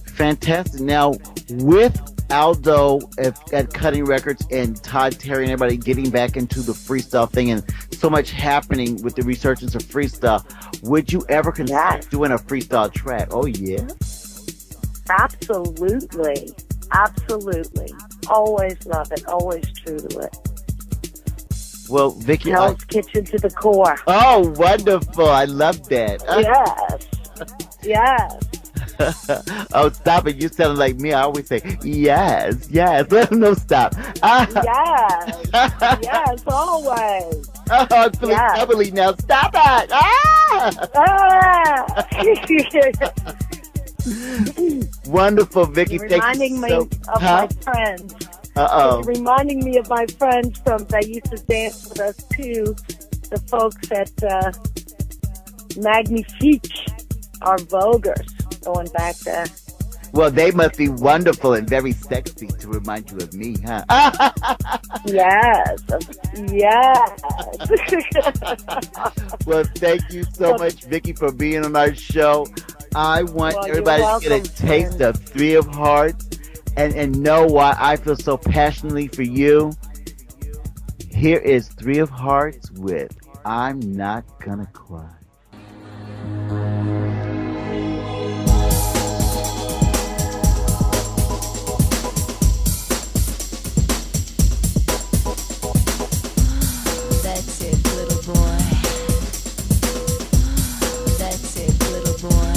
Fantastic. Now, with Aldo at Cutting Records and Todd Terry and everybody getting back into the freestyle thing and so much happening with the resurgence of freestyle, would you ever consider doing a freestyle track? Oh, yeah? Absolutely. Absolutely. Always love it. Always true to it. Well, Vicki, Hell's Kitchen to the core. Oh, wonderful. I love that. Yes. Yes. Oh, stop it. You sound like me. I always say, yes, yes. No, stop. Yes. Yes, always. Oh, I'm feeling bubbly now. Stop it. Wonderful, Vicki. Reminding me of my friends. You're reminding me of my friends that used to dance with us too. The folks at Magnifique, our Vogers, going back there. Well, they must be wonderful and very sexy to remind you of me, huh? Yes. Yes. Well, thank you so much, Vicki, for being on our show. I want everybody to get a taste of Three of Hearts and know why I feel so passionately for you. Here is Three of Hearts with I'm Not Gonna Cry. That's it, little boy. That's it, little boy.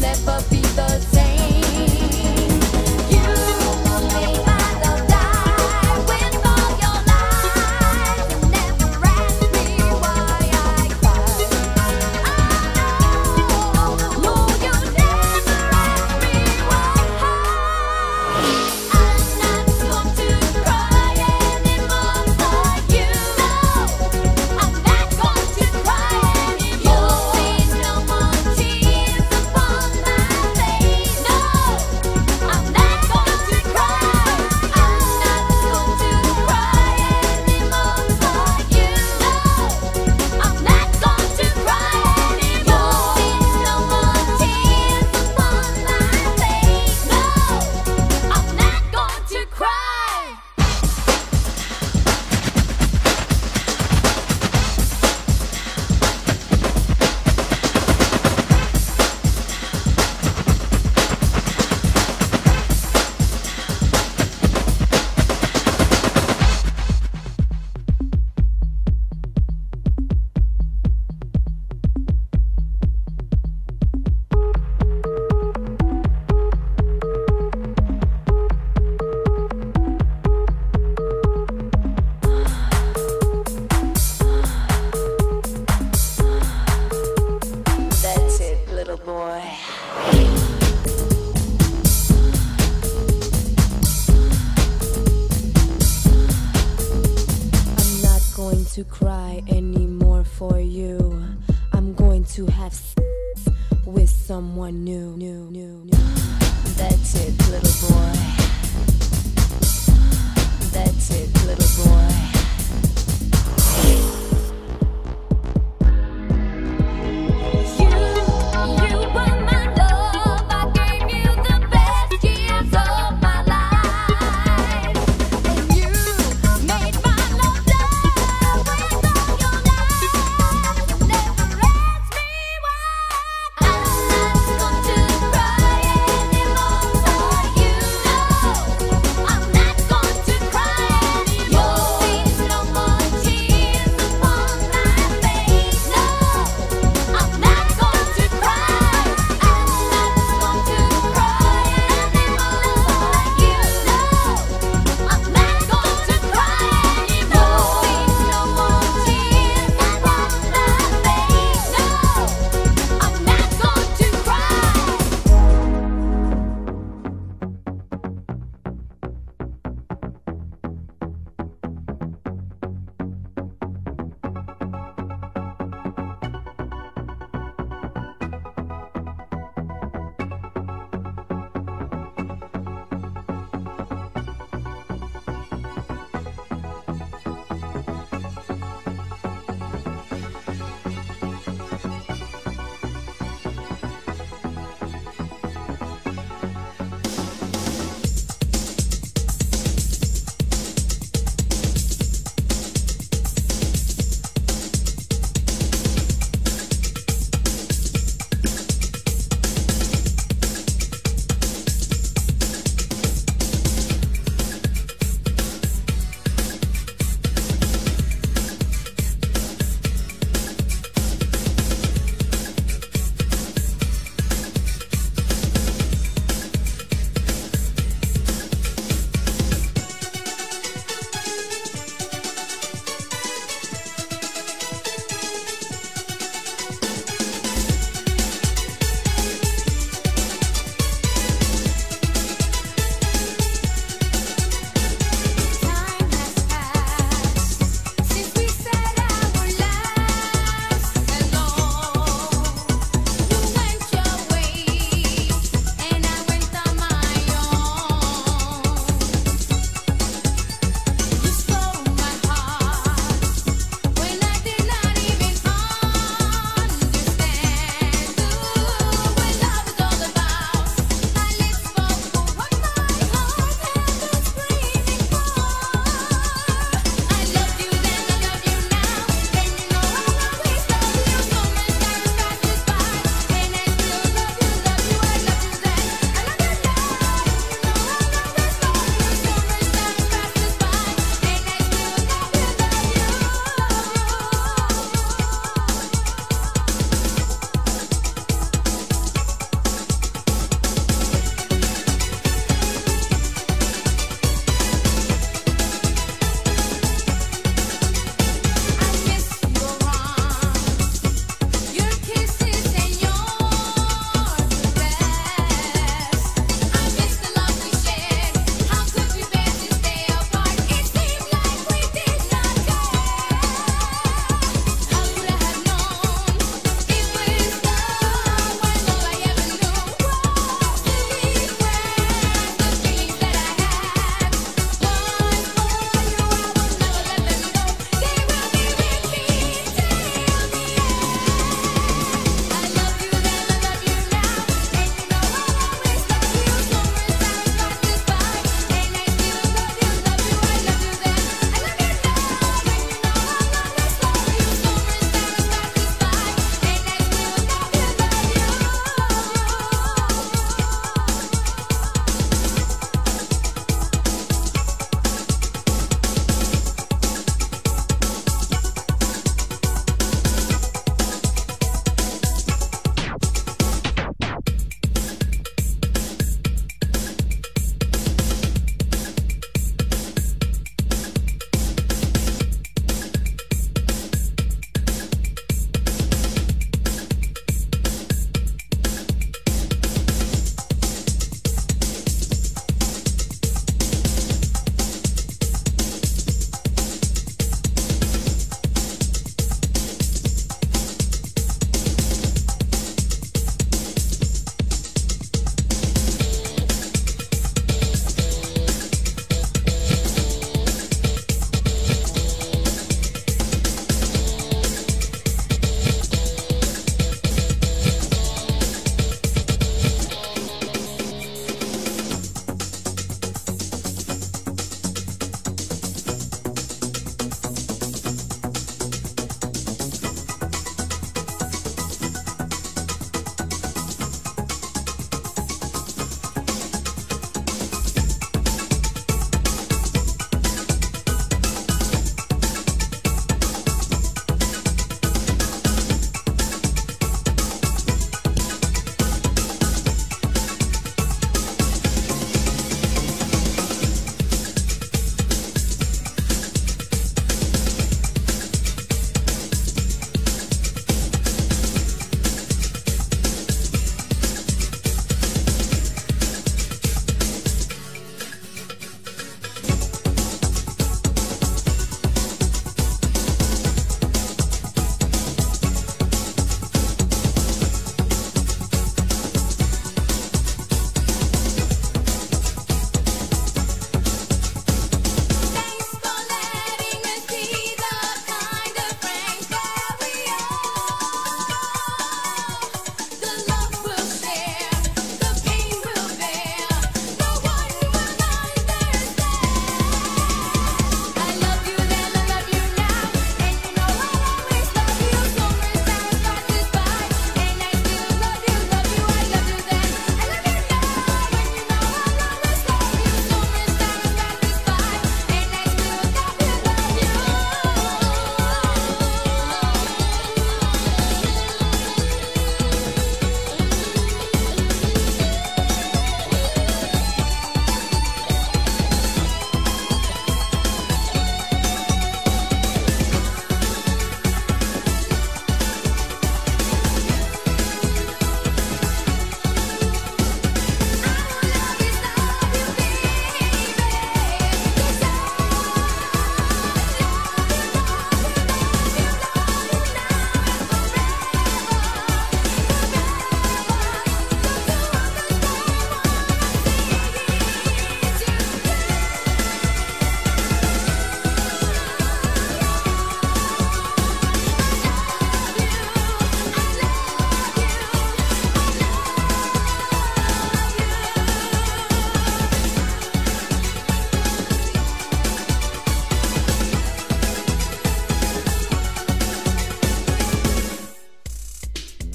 never be the same. You made my love die with all your lies and never asked me why I cried. No, you never asked me why. I'm not going to cry anymore for you. I'm not going to cry anymore. You'll see no more tears upon my face. No, I'm not going to cry. I'm not going to cry anymore for you. No, I'm not going to cry anymore. You'll see no more tears upon my face. No, I'm not going to cry. That's it, little boy. I'm not going to cry anymore for you. I'm going to have sex with someone new. That's it, little boy. That's it, little boy. You were my love. I gave you the best years of my life, and you made my love die with all your lies. You never asked me why. I'm not going to cry anymore for you. No, I'm not going to cry anymore. You'll see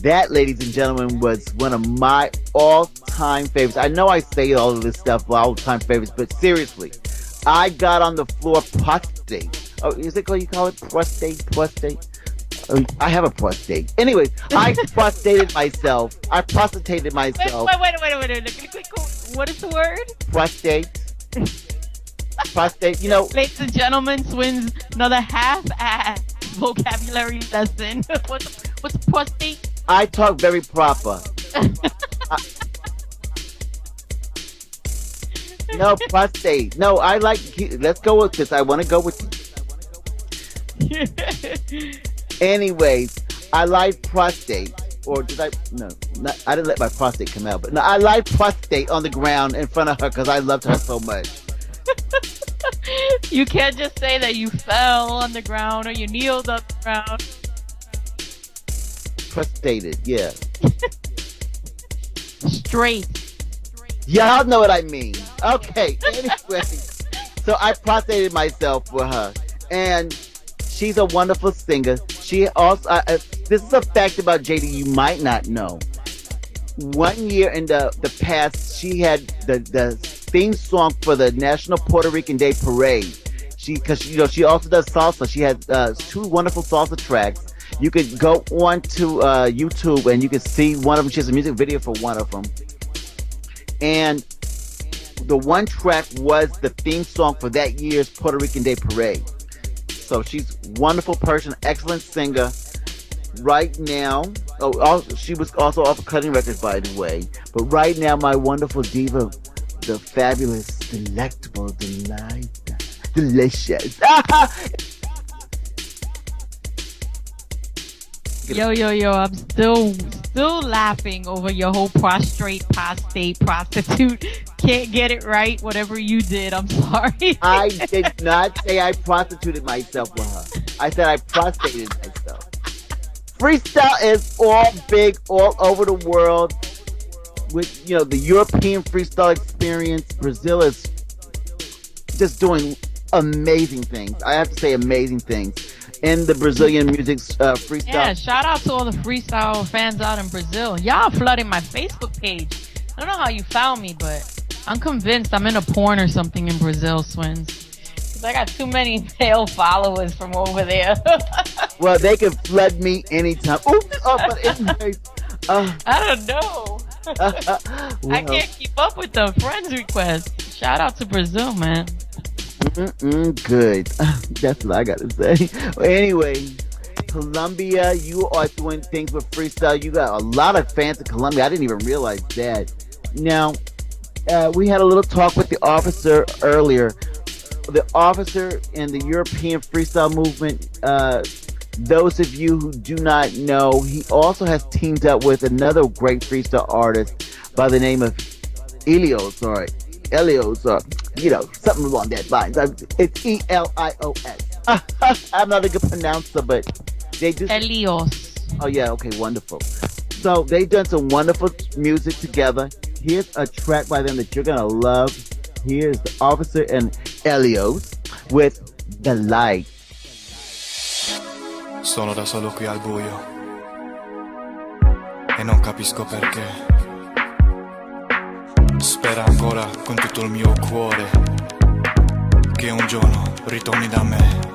That, ladies and gentlemen, was one of my all-time favorites. I know I say all of this stuff, all-time favorites, but seriously, I got on the floor prostate. Oh, is it called, you call it prostate? I have a prostate. Anyways, I prostated myself. I prostated myself. Wait. What is the word? Prostate. Prostate, you know. Ladies and gentlemen, Swins, another half-ass vocabulary lesson. What's a prostate? I talk very proper. No, prostate. No, I like, let's go with this. I want to go with you. Anyways, I like prostate. Or did I? No, I didn't let my prostate come out. But no, I like prostate on the ground in front of her because I loved her so much. You can't just say that you fell on the ground or you kneeled on the ground. Prostated, yeah. Straight. Y'all know what I mean. Okay, anyway. So I prostrated myself for her. And she's a wonderful singer. She also, this is a fact about JD you might not know. 1 year in the past, she had the theme song for the National Puerto Rican Day Parade. Because she also does salsa. She has 2 wonderful salsa tracks. You could go on to YouTube and you can see one of them. She has a music video for one of them. And the one track was the theme song for that year's Puerto Rican Day Parade. So she's a wonderful person, excellent singer. Right now, she was also off of Cutting Records, by the way. But right now, my wonderful diva, the fabulous, delectable, delicious. Yo, I'm still laughing over your whole prostate, prostitute. Can't get it right, whatever you did. I'm sorry. I did not say I prostituted myself with her. I said I prostrated myself. Freestyle is all big all over the world. With, the European freestyle experience, Brazil is just doing amazing things. I have to say amazing things in the Brazilian music freestyle. Yeah, shout out to all the freestyle fans out in Brazil. Y'all flooding my Facebook page. I don't know how you found me, but I'm convinced I'm in a porn or something in Brazil, Swins. Because I got too many male followers from over there. Well, they can flood me anytime. Oops, but anyways. I don't know. Well, I can't keep up with the friends requests. Shout out to Brazil, man. Good. That's what I gotta say. Well, anyway, Colombia, you are doing things with freestyle. You got a lot of fans in Colombia. I didn't even realize that. Now, we had a little talk with the officer earlier. The officer in the European freestyle movement, those of you who do not know, he also has teamed up with another great freestyle artist by the name of Elios, or something along that line. It's Elios. I'm not a good pronouncer, but they do. Elios. Oh yeah, okay, wonderful. So they've done some wonderful music together. Here's a track by them that you're gonna love. Here's the officer and Elios with The Light. Sono da solo qui al buio e non capisco perché. Spera ancora con tutto il mio cuore che un giorno ritorni da me.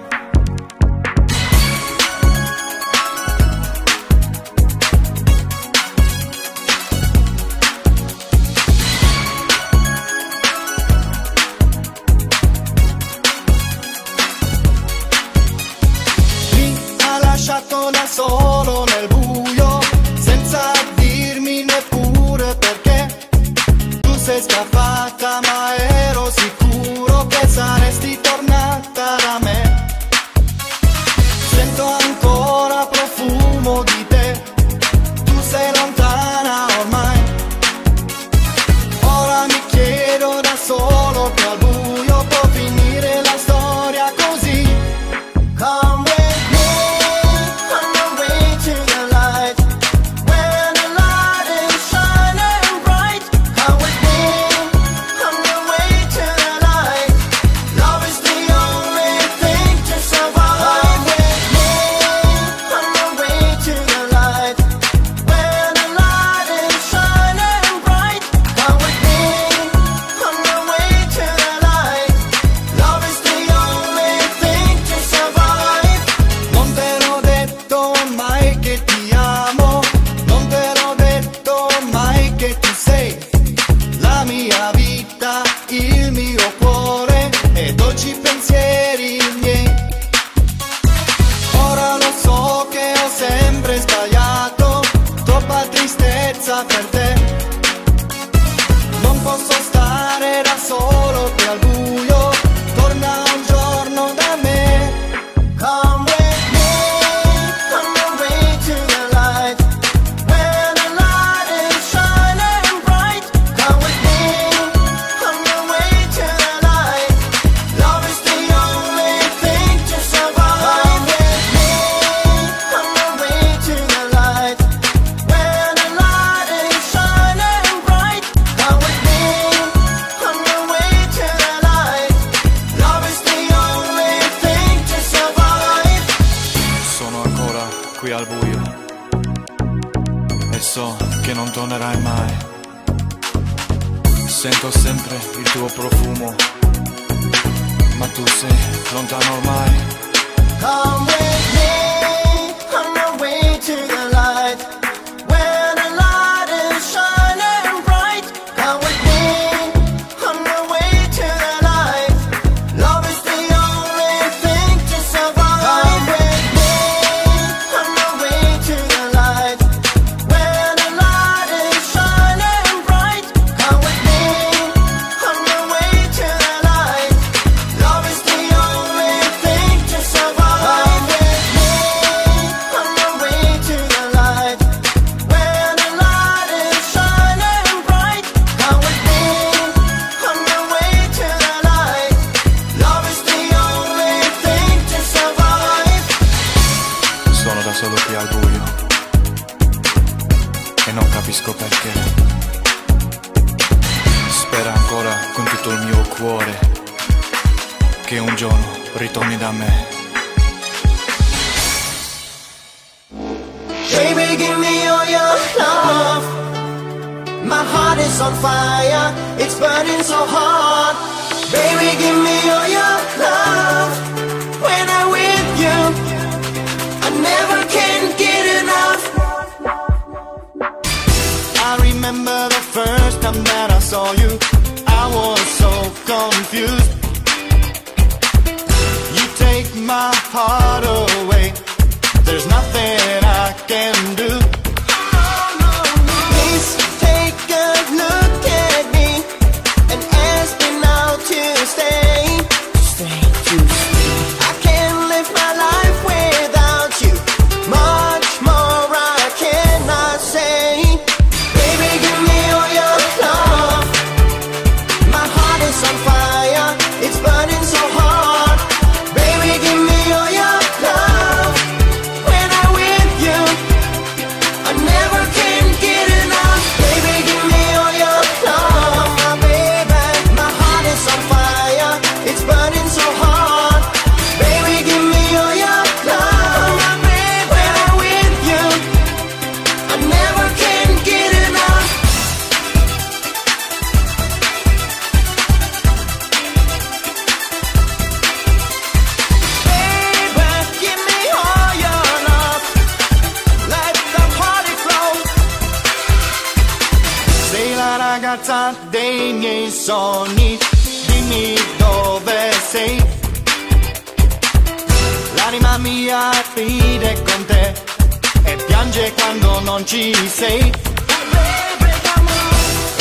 Lasciato da solo nel buio, senza dirmi neppure perché. Tu sei scappata ma ero sicuro che saresti tornata da me. Sento ancora profumo di te, tu sei lontana ormai. Ora mi chiedo da solo che al buio può finire la storia così. Come la mia vita, il mio cuore e dolci pensieri miei. Ora lo so che ho sempre sbagliato, troppa tristezza per te. Non posso stare da solo qui al buio, torna un giorno da me. Come with me on the way to the light, where the light is shining bright. Come with me on the way to the light, love is the only thing to survive. Come with me on the way to the light, where the light is shining bright. Come with me on the way to the light, love is the only thing to survive. Sono ancora qui al buio e so che non tornerai mai. Sento sempre il tuo profumo, ma tu sei lontano ormai. Come with me on the way to the light, where the light is shining bright. Come with me on the way to the light, love is the only thing to survive. Come with me on the way to the light, where the light is shining bright. Come with me on the way to the light, love is the only thing to survive. Come with me on the way to the light, where the light is shining bright. Come with me on the way to the light, love is the only thing to survive. Sono da solo qui al buio e non capisco perché. Spera ancora con tutto il mio cuore che un giorno ritorni da me. Baby, give me all your love. My heart is on fire, it's burning so hard. Baby, give me all your love. When I'm with you, I never can get enough. I remember the first time that I saw you, I was so confused. You take my heart away, there's nothing I can do. Please take a look at me and ask me now to stay. I can't live my life without you. Much more I cannot say. Baby, give me all your love. My heart is on fire, it's burning so hard. Baby, give me all your love. When I'm with you, I never can get enough. Baby, give me all your love. My baby, my heart is on fire, it's burning so hard. Baby, give me all your love. My baby, when I'm with you, I never can get enough. Baby, give me all your love. Let the party flow. Sei la ragazza dei miei sogni, dimmi dove sei. L'anima mia ride con te e piange quando non ci sei.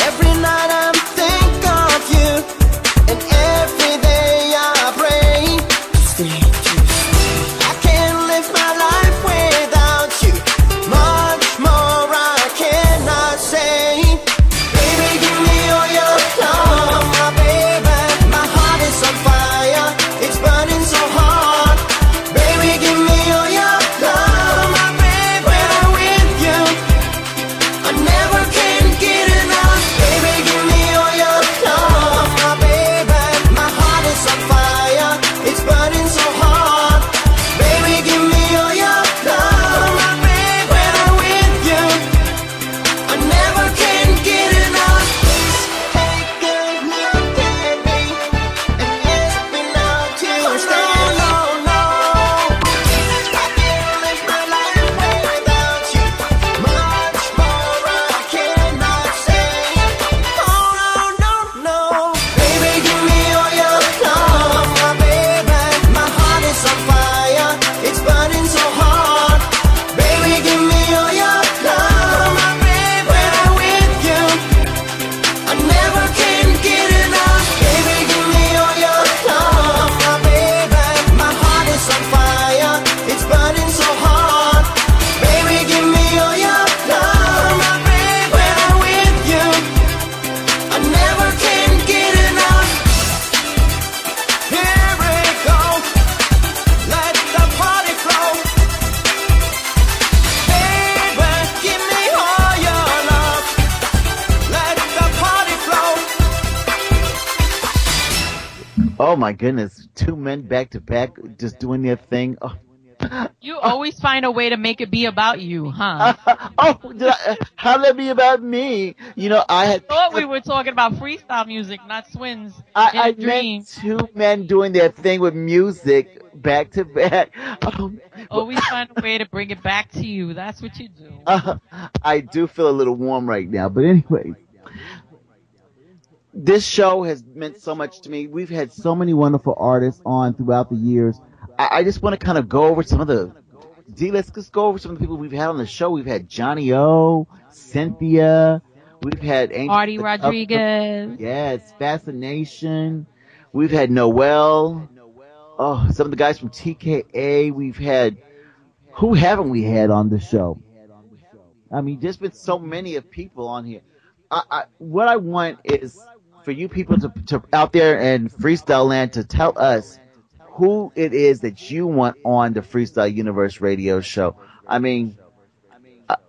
Every night I'm think of you, and every day I pray. I can't live my life without you. Much more I cannot say. Baby, give me all your love. My baby, my heart is on fire, it's burning so hard. Baby, give me all your love. My baby, when I'm with you, I Oh my goodness, two men back to back just doing their thing. Oh. You always find a way to make it be about you, huh? How did that be about me? You know, I thought we were talking about freestyle music, not swings. I in a dream. meant two men doing their thing with music back to back. Always find a way to bring it back to you. That's what you do. I do feel a little warm right now, but anyway. This show has meant so much to me. We've had so many wonderful artists on throughout the years. I just want to kind of go over some of the let's just go over some of the people we've had on the show. We've had Johnny O, Cynthia, we've had Angel Artie Rodriguez. Yes, Fascination. We've had Noel. Oh, some of the guys from TKA. We've had, who haven't we had on the show? I mean, there's been so many of people on here. What I want is for you people to out there in Freestyle Land to tell us who it is that you want on the Freestyle Universe radio show. I mean,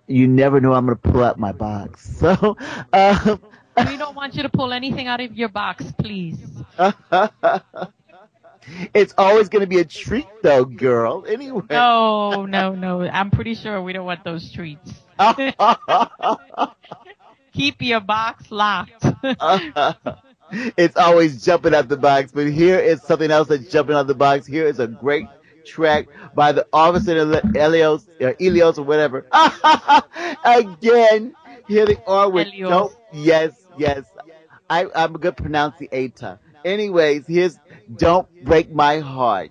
you never know I'm going to pull out my box. So, we don't want you to pull anything out of your box, please. It's always going to be a treat, though, girl. Anyway. No. I'm pretty sure we don't want those treats. Keep your box locked. It's always jumping out the box, but here is something else that's jumping out the box. Here is a great track by the Officer Elios or whatever. Again, here they are with Don't. Yes. I'm going to pronounce the A-ta. Anyways, here's Don't Break My Heart.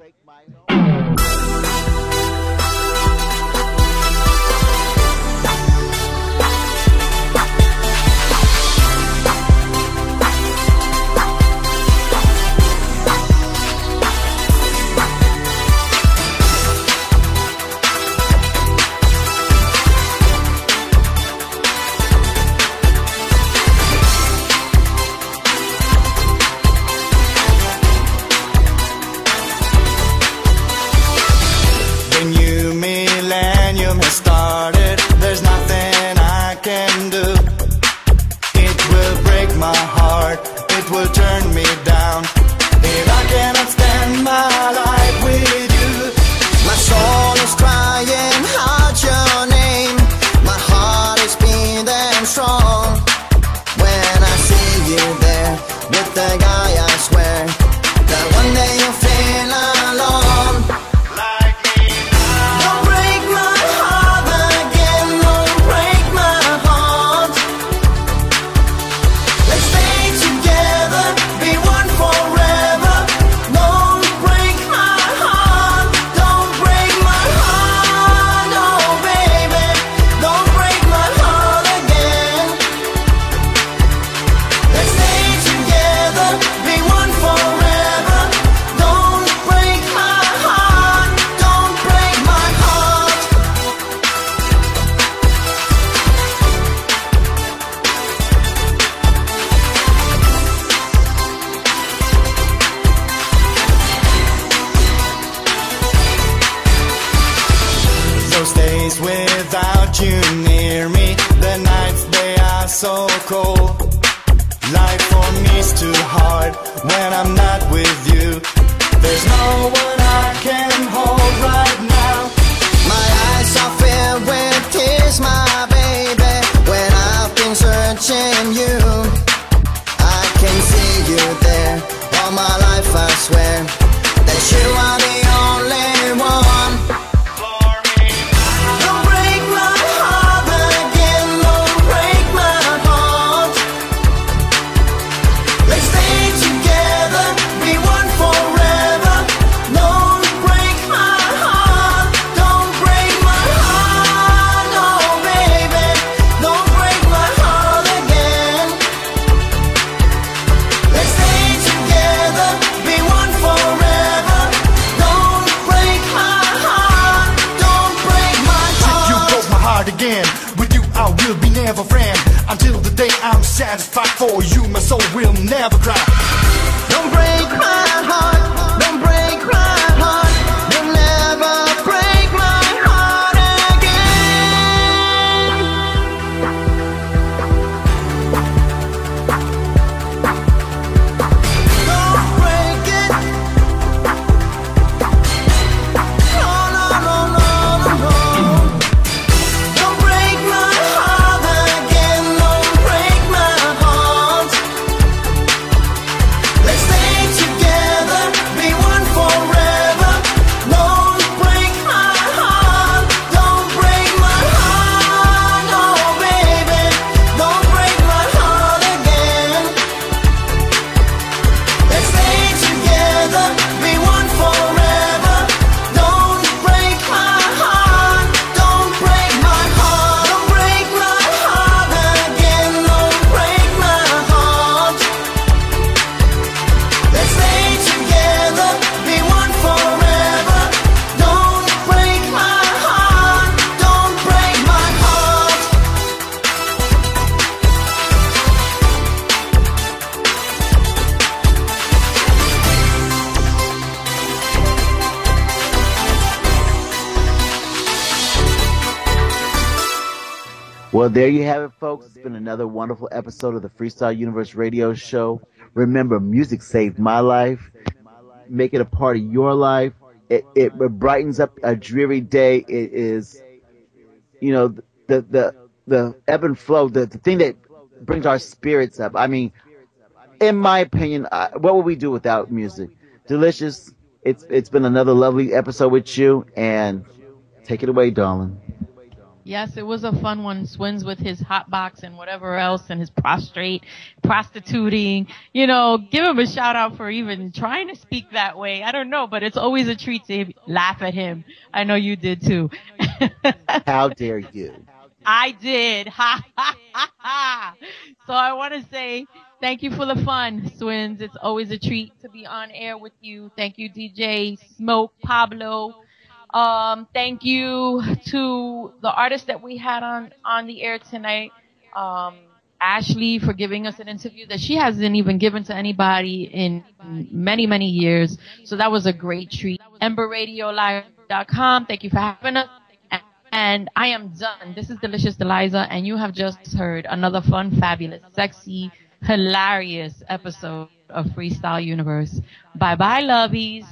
Don't break it. Well, there you have it, folks. It's been another wonderful episode of the Freestyle Universe Radio Show. Remember, music saved my life. Make it a part of your life. It brightens up a dreary day. It is, the ebb and flow, the thing that brings our spirits up. I mean, in my opinion, what would we do without music? Delicious. It's been another lovely episode with you, and take it away, darling. Yes, it was a fun one. Swins with his hot box and whatever else and his prostituting. Give him a shout out for even trying to speak that way. I don't know, but it's always a treat to laugh at him. I know you did too. How dare you? I did. Ha ha ha ha. So I want to say thank you for the fun, Swins. It's always a treat to be on air with you. Thank you, DJ Smoke, Pablo. Thank you to the artists that we had on the air tonight. Ashley for giving us an interview that she hasn't even given to anybody in many, many years. So that was a great treat. EmberRadioLive.com. Thank you for having us. And I am done. This is Delicious Deliza, and you have just heard another fun, fabulous, sexy, hilarious episode of Freestyle Universe. Bye bye, lovies.